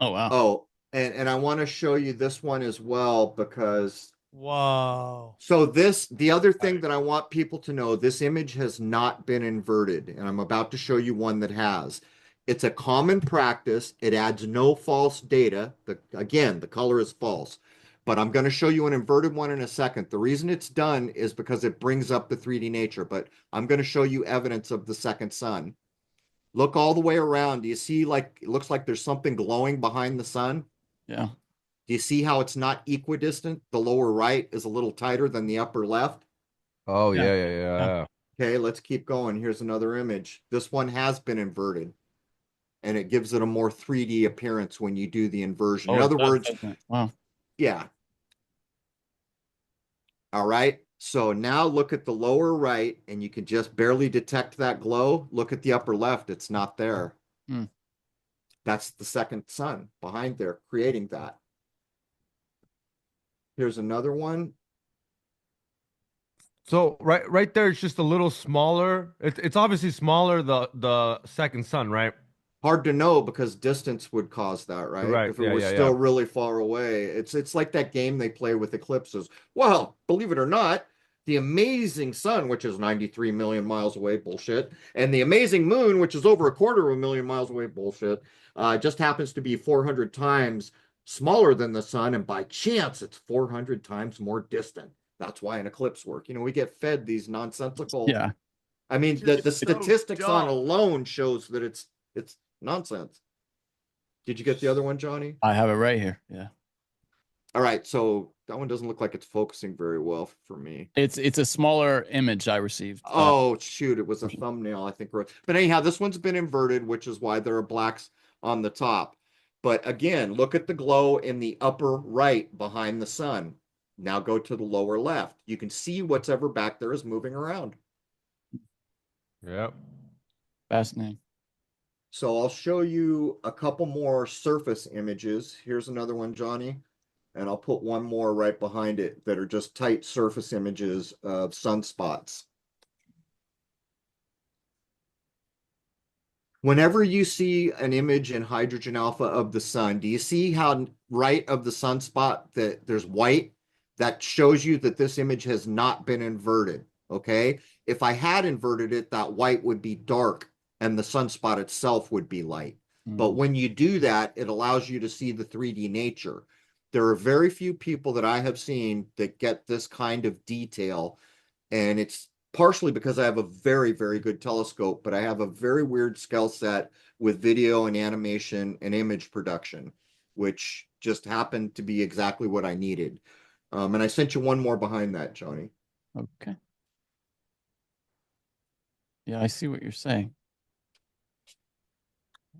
C: Oh, wow.
B: Oh, and I want to show you this one as well, because
A: whoa.
B: So the other thing that I want people to know, this image has not been inverted, and I'm about to show you one that has. It's a common practice. It adds no false data. Again, the color is false, but I'm going to show you an inverted one in a second. The reason it's done is because it brings up the 3D nature, but I'm going to show you evidence of the second sun. Look all the way around. Do you see, it looks like there's something glowing behind the sun?
C: Yeah.
B: Do you see how it's not equidistant? The lower right is a little tighter than the upper left.
D: Oh, yeah.
B: Okay, let's keep going. Here's another image. This one has been inverted, and it gives it a more 3D appearance when you do the inversion. In other words,
C: wow.
B: yeah. All right. So now look at the lower right, and you can just barely detect that glow. Look at the upper left. It's not there.
C: Hmm.
B: That's the second sun behind there creating that. Here's another one.
D: So right there, it's just a little smaller. It's obviously smaller the second sun, right?
B: Hard to know because distance would cause that, right?
D: Right.
B: If it
D: Yeah,
B: was
D: yeah,
B: still
D: yeah.
B: really far away. It's like that game they play with eclipses. Well, believe it or not, the amazing sun, which is 93 million miles away, bullshit, and the amazing moon, which is over a quarter of a million miles away, bullshit, just happens to be 400 times smaller than the sun, and by chance, it's 400 times more distant. That's why an eclipse work. We get fed these nonsensical.
C: Yeah.
B: I mean, the
A: Just so
B: statistics on
A: dumb.
B: alone shows that it's nonsense. Did you get the other one, Johnny?
C: I have it right here. Yeah.
B: All right, so that one doesn't look like it's focusing very well for me.
C: It's a smaller image I received.
B: Oh, shoot, it was a thumbnail, I think. But anyhow, this one's been inverted, which is why there are blacks on the top. But again, look at the glow in the upper right behind the sun. Now go to the lower left. You can see what's ever back there is moving around.
D: Yep.
C: Fascinating.
B: So I'll show you a couple more surface images. Here's another one, Johnny. And I'll put one more right behind it that are just tight surface images of sunspots. Whenever you see an image in hydrogen alpha of the sun, do you see how right of the sunspot that there's white? That shows you that this image has not been inverted, okay? If I had inverted it, that white would be dark and the sunspot itself would be light. But when you do that, it allows you to see the 3D nature. There are very few people that I have seen that get this kind of detail, and it's partially because I have a very, very good telescope, but I have a very weird skill set with video and animation and image production, which just happened to be exactly what I needed. And I sent you one more behind that, Johnny.
C: Okay. Yeah, I see what you're saying.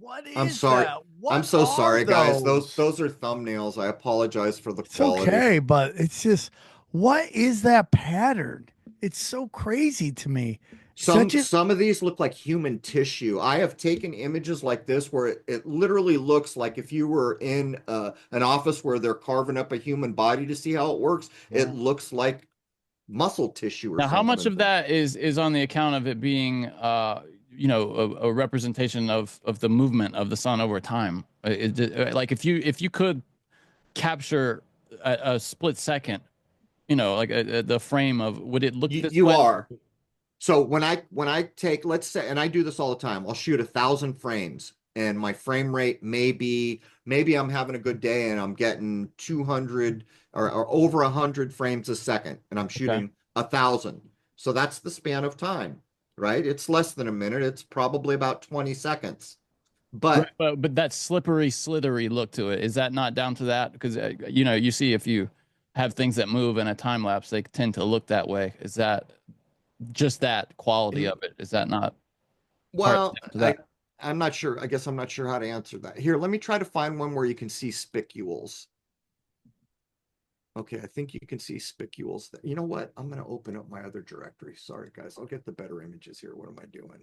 A: What is
B: I'm sorry.
A: that? What
B: I'm so
A: are
B: sorry, guys.
A: those?
B: Those are thumbnails. I apologize for the
A: It's
B: quality.
A: okay, but it's just, what is that pattern? It's so crazy to me.
B: Some of these look like human tissue. I have taken images like this where it literally looks like if you were in an office where they're carving up a human body to see how it works, it looks like muscle tissue or
C: Now,
B: something.
C: how much of that is on the account of it being a representation of the movement of the sun over time? Like if you could capture a split second, like the frame of, would it look this
B: You
C: way?
B: are. So when I take, let's say, and I do this all the time, I'll shoot 1,000 frames, and my frame rate maybe I'm having a good day and I'm getting 200 or over 100 frames a second, and I'm shooting 1,000. So that's the span of time, right? It's less than a minute. It's probably about 20 seconds. But
C: But that slippery, slithery look to it, is that not down to that? Because you see if you have things that move in a time lapse, they tend to look that way. Is that just that quality of it? Is that not?
B: well,
C: to that?
B: I'm not sure. I guess I'm not sure how to answer that. Here, let me try to find one where you can see spicules. Okay, I think you can see spicules. You know what? I'm going to open up my other directory. Sorry, guys. I'll get the better images here. What am I doing?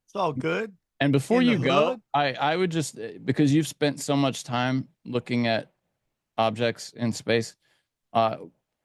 A: It's all good.
C: And before
A: In the
C: you go,
A: hood?
C: I would just, because you've spent so much time looking at objects in space,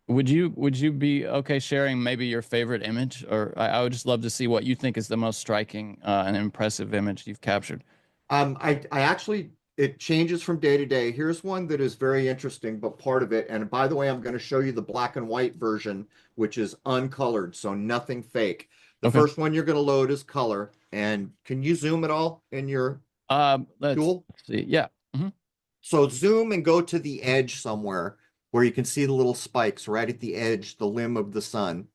C: would you be okay sharing maybe your favorite image? Or I would just love to see what you think is the most striking and impressive image you've captured.
B: I actually, it changes from day to day. Here's one that is very interesting, but part of it, and by the way, I'm going to show you the black and white version, which is uncolored, so nothing fake. The
C: Okay.
B: first one you're going to load is color. And can you zoom at all in your
C: Let's
B: tool?
C: see. Yeah.
B: So zoom and go to the edge somewhere where you can see the little spikes right at the edge, the limb of the sun.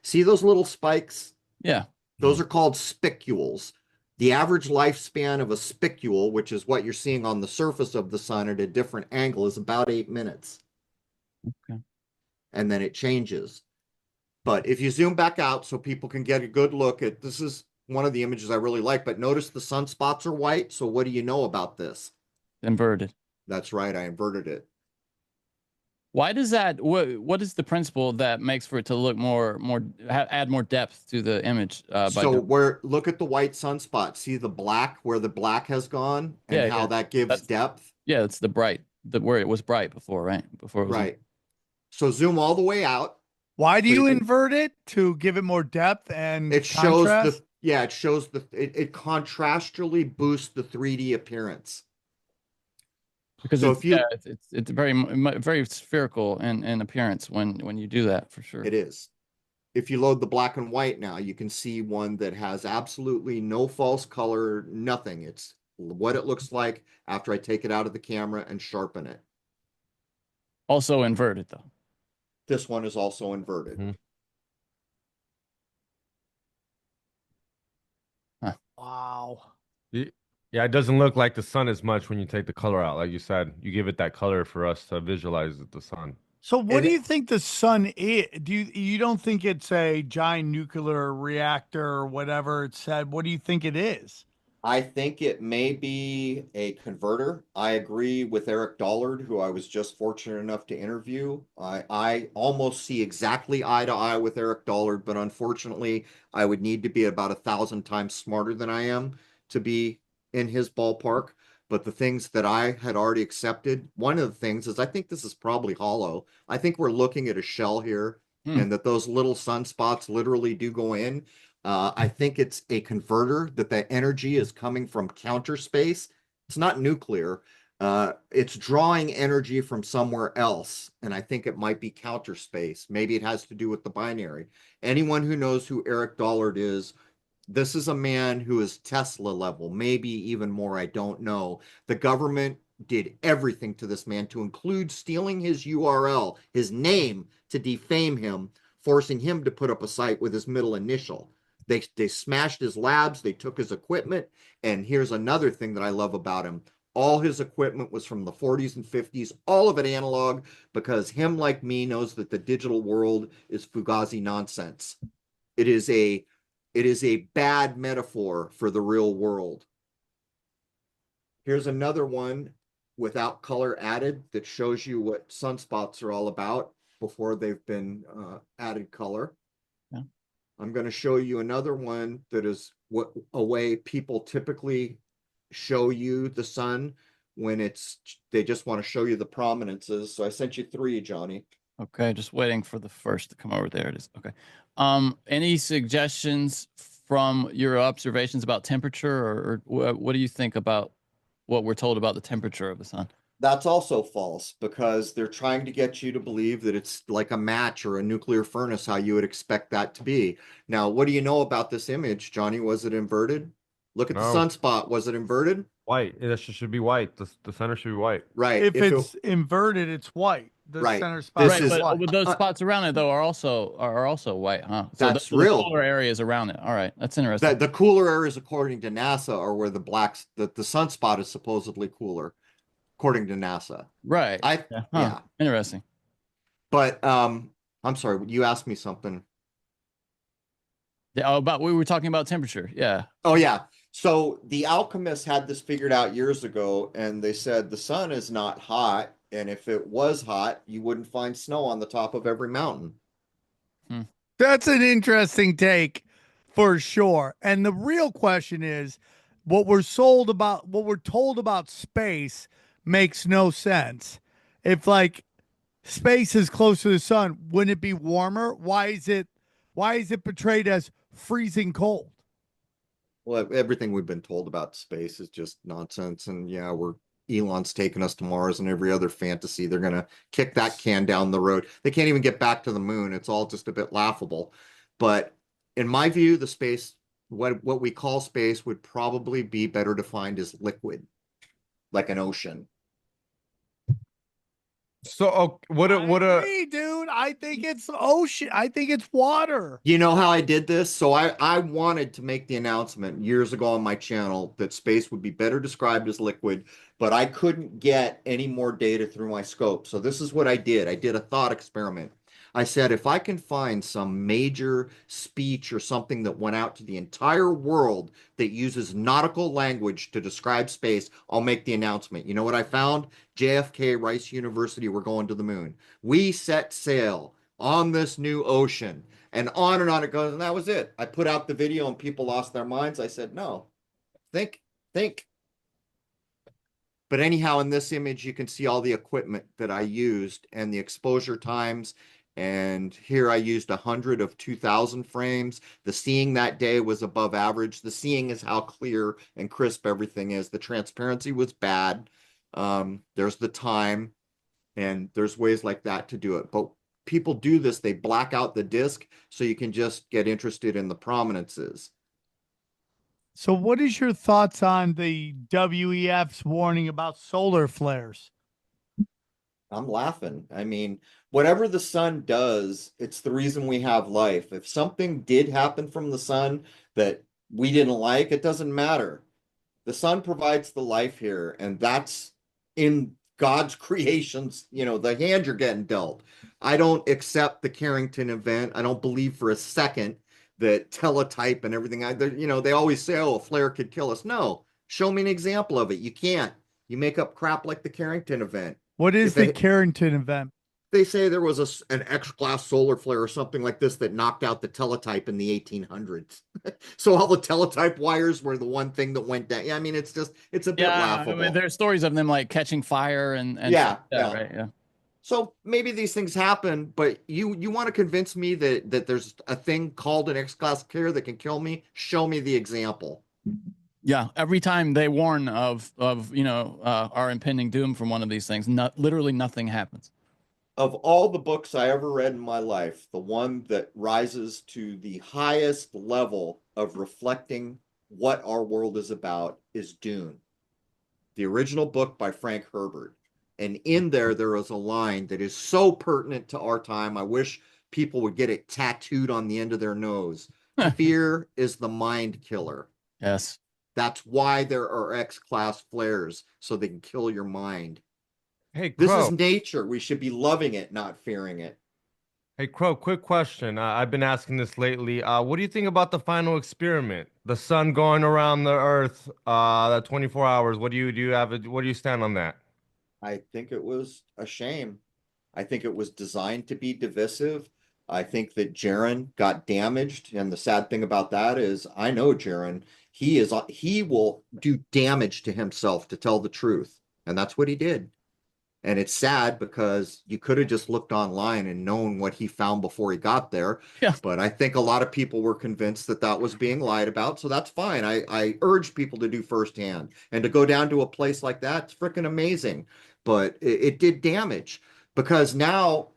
B: See those little spikes?
C: Yeah.
B: Those are called spicules. The average lifespan of a spicule, which is what you're seeing on the surface of the sun at a different angle, is about 8 minutes.
C: Okay.
B: And then it changes. But if you zoom back out so people can get a good look at, this is one of the images I really like, but notice the sunspots are white. So what do you know about this?
C: Inverted.
B: That's right. I inverted it.
C: Why does that? What is the principle that makes for it to look add more depth to the image?
B: So look at the white sunspot. See the black where the black has gone and
C: Yeah,
B: how
C: yeah.
B: that gives
C: That's
B: depth.
C: yeah. It's where it was bright before, right? Before it was
B: Right. So zoom all the way out.
A: Why do
B: So
A: you
B: you can-
A: invert it? To give it more depth and
B: It shows
A: contrast?
B: it contrastually boosts the 3D appearance.
C: because
B: So
C: it's
B: if you,
C: it's very spherical in appearance when you do that for sure.
B: it is. If you load the black and white now, you can see one that has absolutely no false color, nothing. It's what it looks like after I take it out of the camera and sharpen it.
C: Also inverted though.
B: This one is also inverted.
D: Mhm.
A: Wow.
D: Yeah, it doesn't look like the sun as much when you take the color out. Like you said, you give it that color for us to visualize the sun.
A: So what
B: And
A: do you think the sun is? You don't think it's a giant nuclear reactor or whatever it said? What do you think it is?
B: I think it may be a converter. I agree with Eric Dollard, who I was just fortunate enough to interview. I almost see exactly eye to eye with Eric Dollard, but unfortunately, I would need to be about 1,000 times smarter than I am to be in his ballpark. But the things that I had already accepted, one of the things is I think this is probably hollow. I think we're looking at a shell here, and that those little sunspots literally do go in. I think it's a converter, that the energy is coming from counter space. It's not nuclear. It's drawing energy from somewhere else. And I think it might be counter space. Maybe it has to do with the binary. Anyone who knows who Eric Dollard is, this is a man who is Tesla level, maybe even more. I don't know. The government did everything to this man, to include stealing his URL, his name, to defame him, forcing him to put up a site with his middle initial. They smashed his labs, they took his equipment, and here's another thing that I love about him. All his equipment was from the 40s and 50s, all of it analog, because him, like me, knows that the digital world is Fugazi nonsense. It is a bad metaphor for the real world. Here's another one without color added that shows you what sunspots are all about before they've been added color.
C: Yeah.
B: I'm going to show you another one that is what a way people typically show you the sun when they just want to show you the prominences. So I sent you 3, Johnny.
C: Okay, just waiting for the first to come over. There it is. Okay. Any suggestions from your observations about temperature, or what do you think about what we're told about the temperature of the sun?
B: That's also false, because they're trying to get you to believe that it's like a match or a nuclear furnace, how you would expect that to be. Now, what do you know about this image, Johnny? Was it inverted? Look at the
D: No.
B: sunspot. Was it inverted?
D: White. It should be white. The center should be white.
B: Right.
A: If it's inverted, it's white. The
B: Right.
A: center spot
B: This
C: Right,
B: is-
A: is
C: but
A: white.
C: those spots around it though are also white, huh? So
B: That's
C: the
B: real.
C: polar areas around it. All right, that's interesting.
B: The cooler areas, according to NASA, are where the sunspot is supposedly cooler, according to NASA.
C: Right.
B: Yeah.
C: Huh. Interesting.
B: But I'm sorry, you asked me something.
C: Yeah, we were talking about temperature. Yeah.
B: Oh yeah. So the alchemists had this figured out years ago, and they said the sun is not hot, and if it was hot, you wouldn't find snow on the top of every mountain.
A: That's an interesting take for sure. And the real question is, what we're told about space makes no sense. If like space is close to the sun, wouldn't it be warmer? Why is it portrayed as freezing cold?
B: Well, everything we've been told about space is just nonsense. And yeah, Elon's taking us to Mars and every other fantasy. They're going to kick that can down the road. They can't even get back to the moon. It's all just a bit laughable. But in my view, the space, what we call space, would probably be better defined as liquid, like an ocean.
D: So
A: I agree, dude. I think it's ocean. I think it's water.
B: You know how I did this? So I wanted to make the announcement years ago on my channel that space would be better described as liquid, but I couldn't get any more data through my scope. So this is what I did. I did a thought experiment. I said, if I can find some major speech or something that went out to the entire world that uses nautical language to describe space, I'll make the announcement. You know what I found? JFK, Rice University, we're going to the moon. We set sail on this new ocean, and on it goes. And that was it. I put out the video and people lost their minds. I said, no, think. But anyhow, in this image, you can see all the equipment that I used and the exposure times. And here I used 100 of 2000 frames. The seeing that day was above average. The seeing is how clear and crisp everything is. The transparency was bad. There's the time, and there's ways like that to do it. But people do this. They black out the disc so you can just get interested in the prominences.
A: So what is your thoughts on the WEF's warning about solar flares?
B: I'm laughing. I mean, whatever the sun does, it's the reason we have life. If something did happen from the sun that we didn't like, it doesn't matter. The sun provides the life here, and that's in God's creations, the hand you're getting dealt. I don't accept the Carrington event. I don't believe for a second that teletype and everything. They always say, oh, a flare could kill us. No, show me an example of it. You can't. You make up crap like the Carrington event.
A: What is the Carrington event?
B: They say there was an X-class solar flare or something like this that knocked out the teletype in the 1800s. So all the teletype wires were the one thing that went down. Yeah, I mean, it's a bit laughable.
C: I mean, there's stories of them like catching fire and
B: yeah,
C: right? Yeah.
B: So maybe these things happen, but you want to convince me that there's a thing called an X-class flare that can kill me? Show me the example.
C: Yeah, every time they warn of our impending doom from one of these things, literally nothing happens.
B: Of all the books I ever read in my life, the one that rises to the highest level of reflecting what our world is about is Dune, the original book by Frank Herbert. And in there is a line that is so pertinent to our time. I wish people would get it tattooed on the end of their nose. Fear is the mind killer.
C: Yes.
B: That's why there are X-class flares, so they can kill your mind.
D: Hey,
B: This
D: Crow.
B: is nature. We should be loving it, not fearing it.
D: Hey, Crow, quick question. I've been asking this lately. What do you think about the final experiment? The sun going around the Earth, that 24 hours. What do you stand on that?
B: I think it was a shame. I think it was designed to be divisive. I think that Jaron got damaged, and the sad thing about that is I know Jaron. He will do damage to himself to tell the truth, and that's what he did. And it's sad because you could have just looked online and known what he found before he got there.
C: Yeah.
B: But I think a lot of people were convinced that was being lied about. So that's fine. I urge people to do firsthand, and to go down to a place like that. It's freaking amazing. But it did damage, because now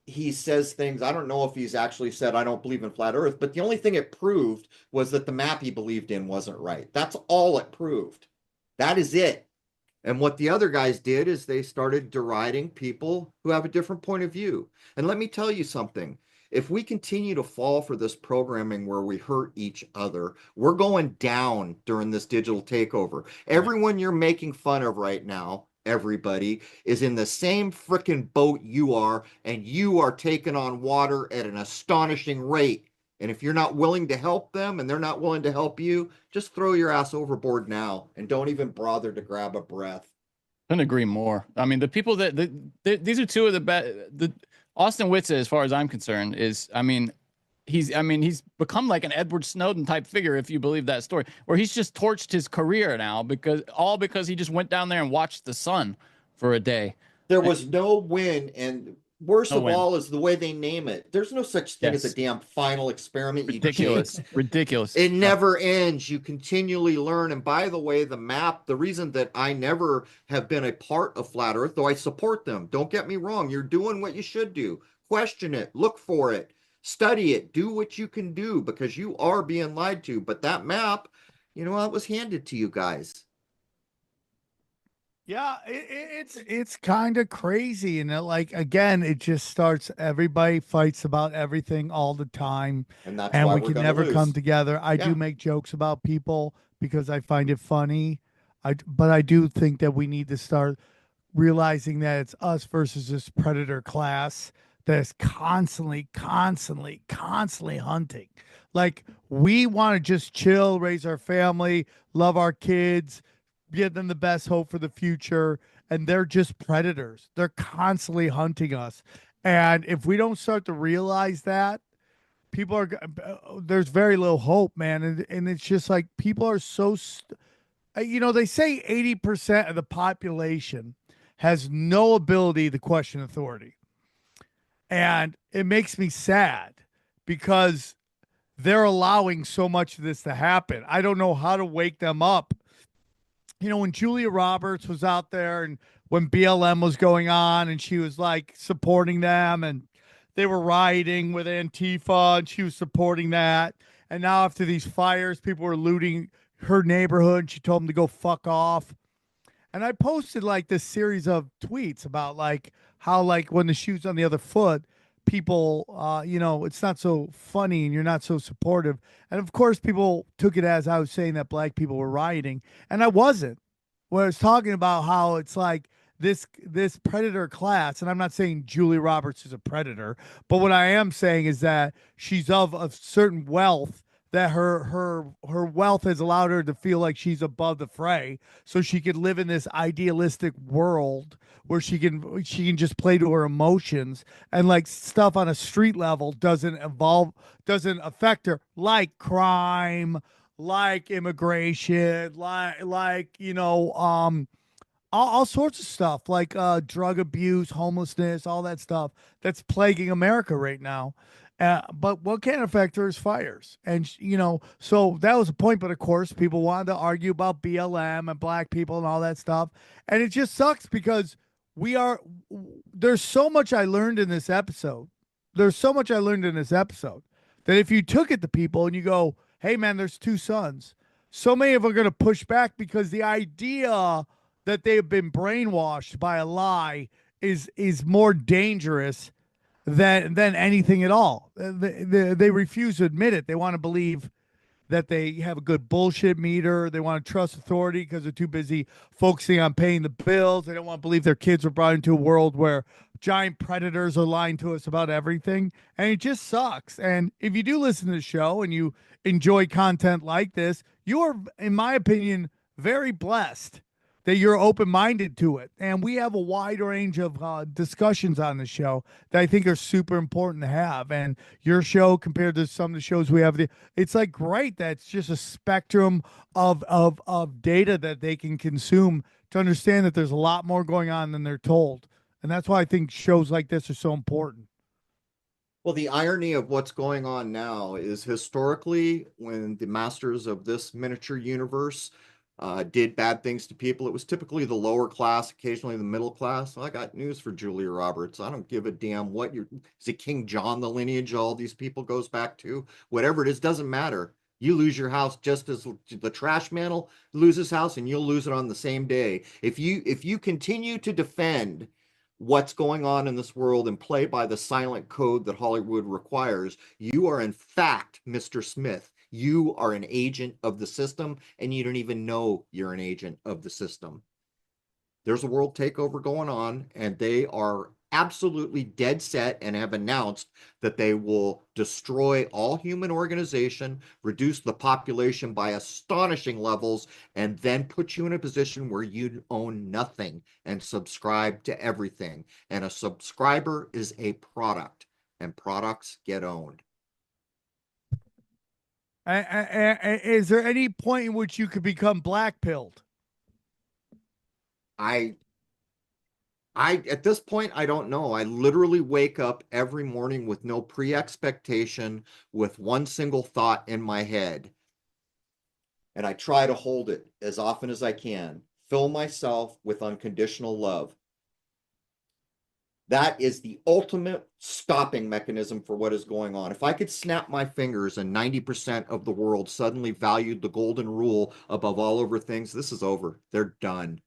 B: he says things. I don't know if he's actually said, I don't believe in flat earth, but the only thing it proved was that the map he believed in wasn't right. That's all it proved. That is it. And what the other guys did is they started deriding people who have a different point of view. And let me tell you something. If we continue to fall for this programming where we hurt each other, we're going down during this digital takeover. Everyone you're making fun of right now, everybody, is in the same freaking boat you are, and you are taking on water at an astonishing rate. And if you're not willing to help them and they're not willing to help you, just throw your ass overboard now and don't even bother to grab a breath.
C: Couldn't agree more. I mean, the people these are two of the best. Austin Witze, as far as I'm concerned, he's become like an Edward Snowden type figure, if you believe that story, where he's just torched his career now because he just went down there and watched the sun for a day.
B: There was no win, and worst of all is the way they name it. There's no such thing as a damn final experiment.
C: Ridiculous. Ridiculous.
B: It never ends. You continually learn. And by the way, the map, the reason that I never have been a part of Flat Earth, though I support them, don't get me wrong, you're doing what you should do. Question it, look for it, study it, do what you can do, because you are being lied to. But that map, it was handed to you guys.
A: Yeah, it's kind of crazy, and again, it just starts. Everybody fights about everything all the time,
B: and
A: we can never come together. I do make jokes about people because I find it funny. But I do think that we need to start realizing that it's us versus this predator class that's constantly hunting. Like, we want to just chill, raise our family, love our kids, give them the best hope for the future, and they're just predators. They're constantly hunting us. And if we don't start to realize that, people are there's very little hope, man. And it's just like people are so they say 80% of the population has no ability to question authority. And it makes me sad because they're allowing so much of this to happen. I don't know how to wake them up. When Julia Roberts was out there and when BLM was going on and she was like supporting them and they were rioting with Antifa and she was supporting that. And now after these fires, people were looting her neighborhood and she told them to go fuck off. And I posted like this series of tweets about like how like when the shoe's on the other foot, people it's not so funny and you're not so supportive. And of course people took it as I was saying that black people were rioting, and I wasn't. When I was talking about how it's like this predator class, and I'm not saying Julie Roberts is a predator, but what I am saying is that she's of a certain wealth, that her wealth has allowed her to feel like she's above the fray, so she could live in this idealistic world where she can just play to her emotions, and like stuff on a street level doesn't affect her, like crime, like immigration, all sorts of stuff, like drug abuse, homelessness, all that stuff that's plaguing America right now. But what can affect her is fires. And, so that was the point. But of course, people wanted to argue about BLM and black people and all that stuff. And it just sucks because there's so much I learned in this episode. There's so much I learned in this episode that if you took it to people and you go, hey, man, there's two sons, so many of them are going to push back because the idea that they have been brainwashed by a lie is more dangerous than anything at all. They refuse to admit it. They want to believe that they have a good bullshit meter. They want to trust authority because they're too busy focusing on paying the bills. They don't want to believe their kids were brought into a world where giant predators are lying to us about everything. And it just sucks. And if you do listen to the show and you enjoy content like this, you are, in my opinion, very blessed that you're open-minded to it. And we have a wide range of discussions on the show that I think are super important to have. And your show, compared to some of the shows we have, it's like great that it's just a spectrum of data that they can consume to understand that there's a lot more going on than they're told. And that's why I think shows like this are so important.
B: Well, the irony of what's going on now is historically, when the masters of this miniature universe did bad things to people, it was typically the lower class, occasionally the middle class. Well, I got news for Julia Roberts. I don't give a damn what is it King John, the lineage all these people goes back to? Whatever it is, doesn't matter. You lose your house just as the trash man will lose his house, and you'll lose it on the same day. If you continue to defend what's going on in this world and play by the silent code that Hollywood requires, you are in fact Mr. Smith. You are an agent of the system, and you don't even know you're an agent of the system. There's a world takeover going on, and they are absolutely dead set and have announced that they will destroy all human organization, reduce the population by astonishing levels, and then put you in a position where you own nothing and subscribe to everything. And a subscriber is a product, and products get owned.
A: Is there any point in which you could become black-pilled?
B: At this point, I don't know. I literally wake up every morning with no pre-expectation, with one single thought in my head. And I try to hold it as often as I can. Fill myself with unconditional love. That is the ultimate stopping mechanism for what is going on. If I could snap my fingers and 90% of the world suddenly valued the golden rule above all other things, this is over. They're done.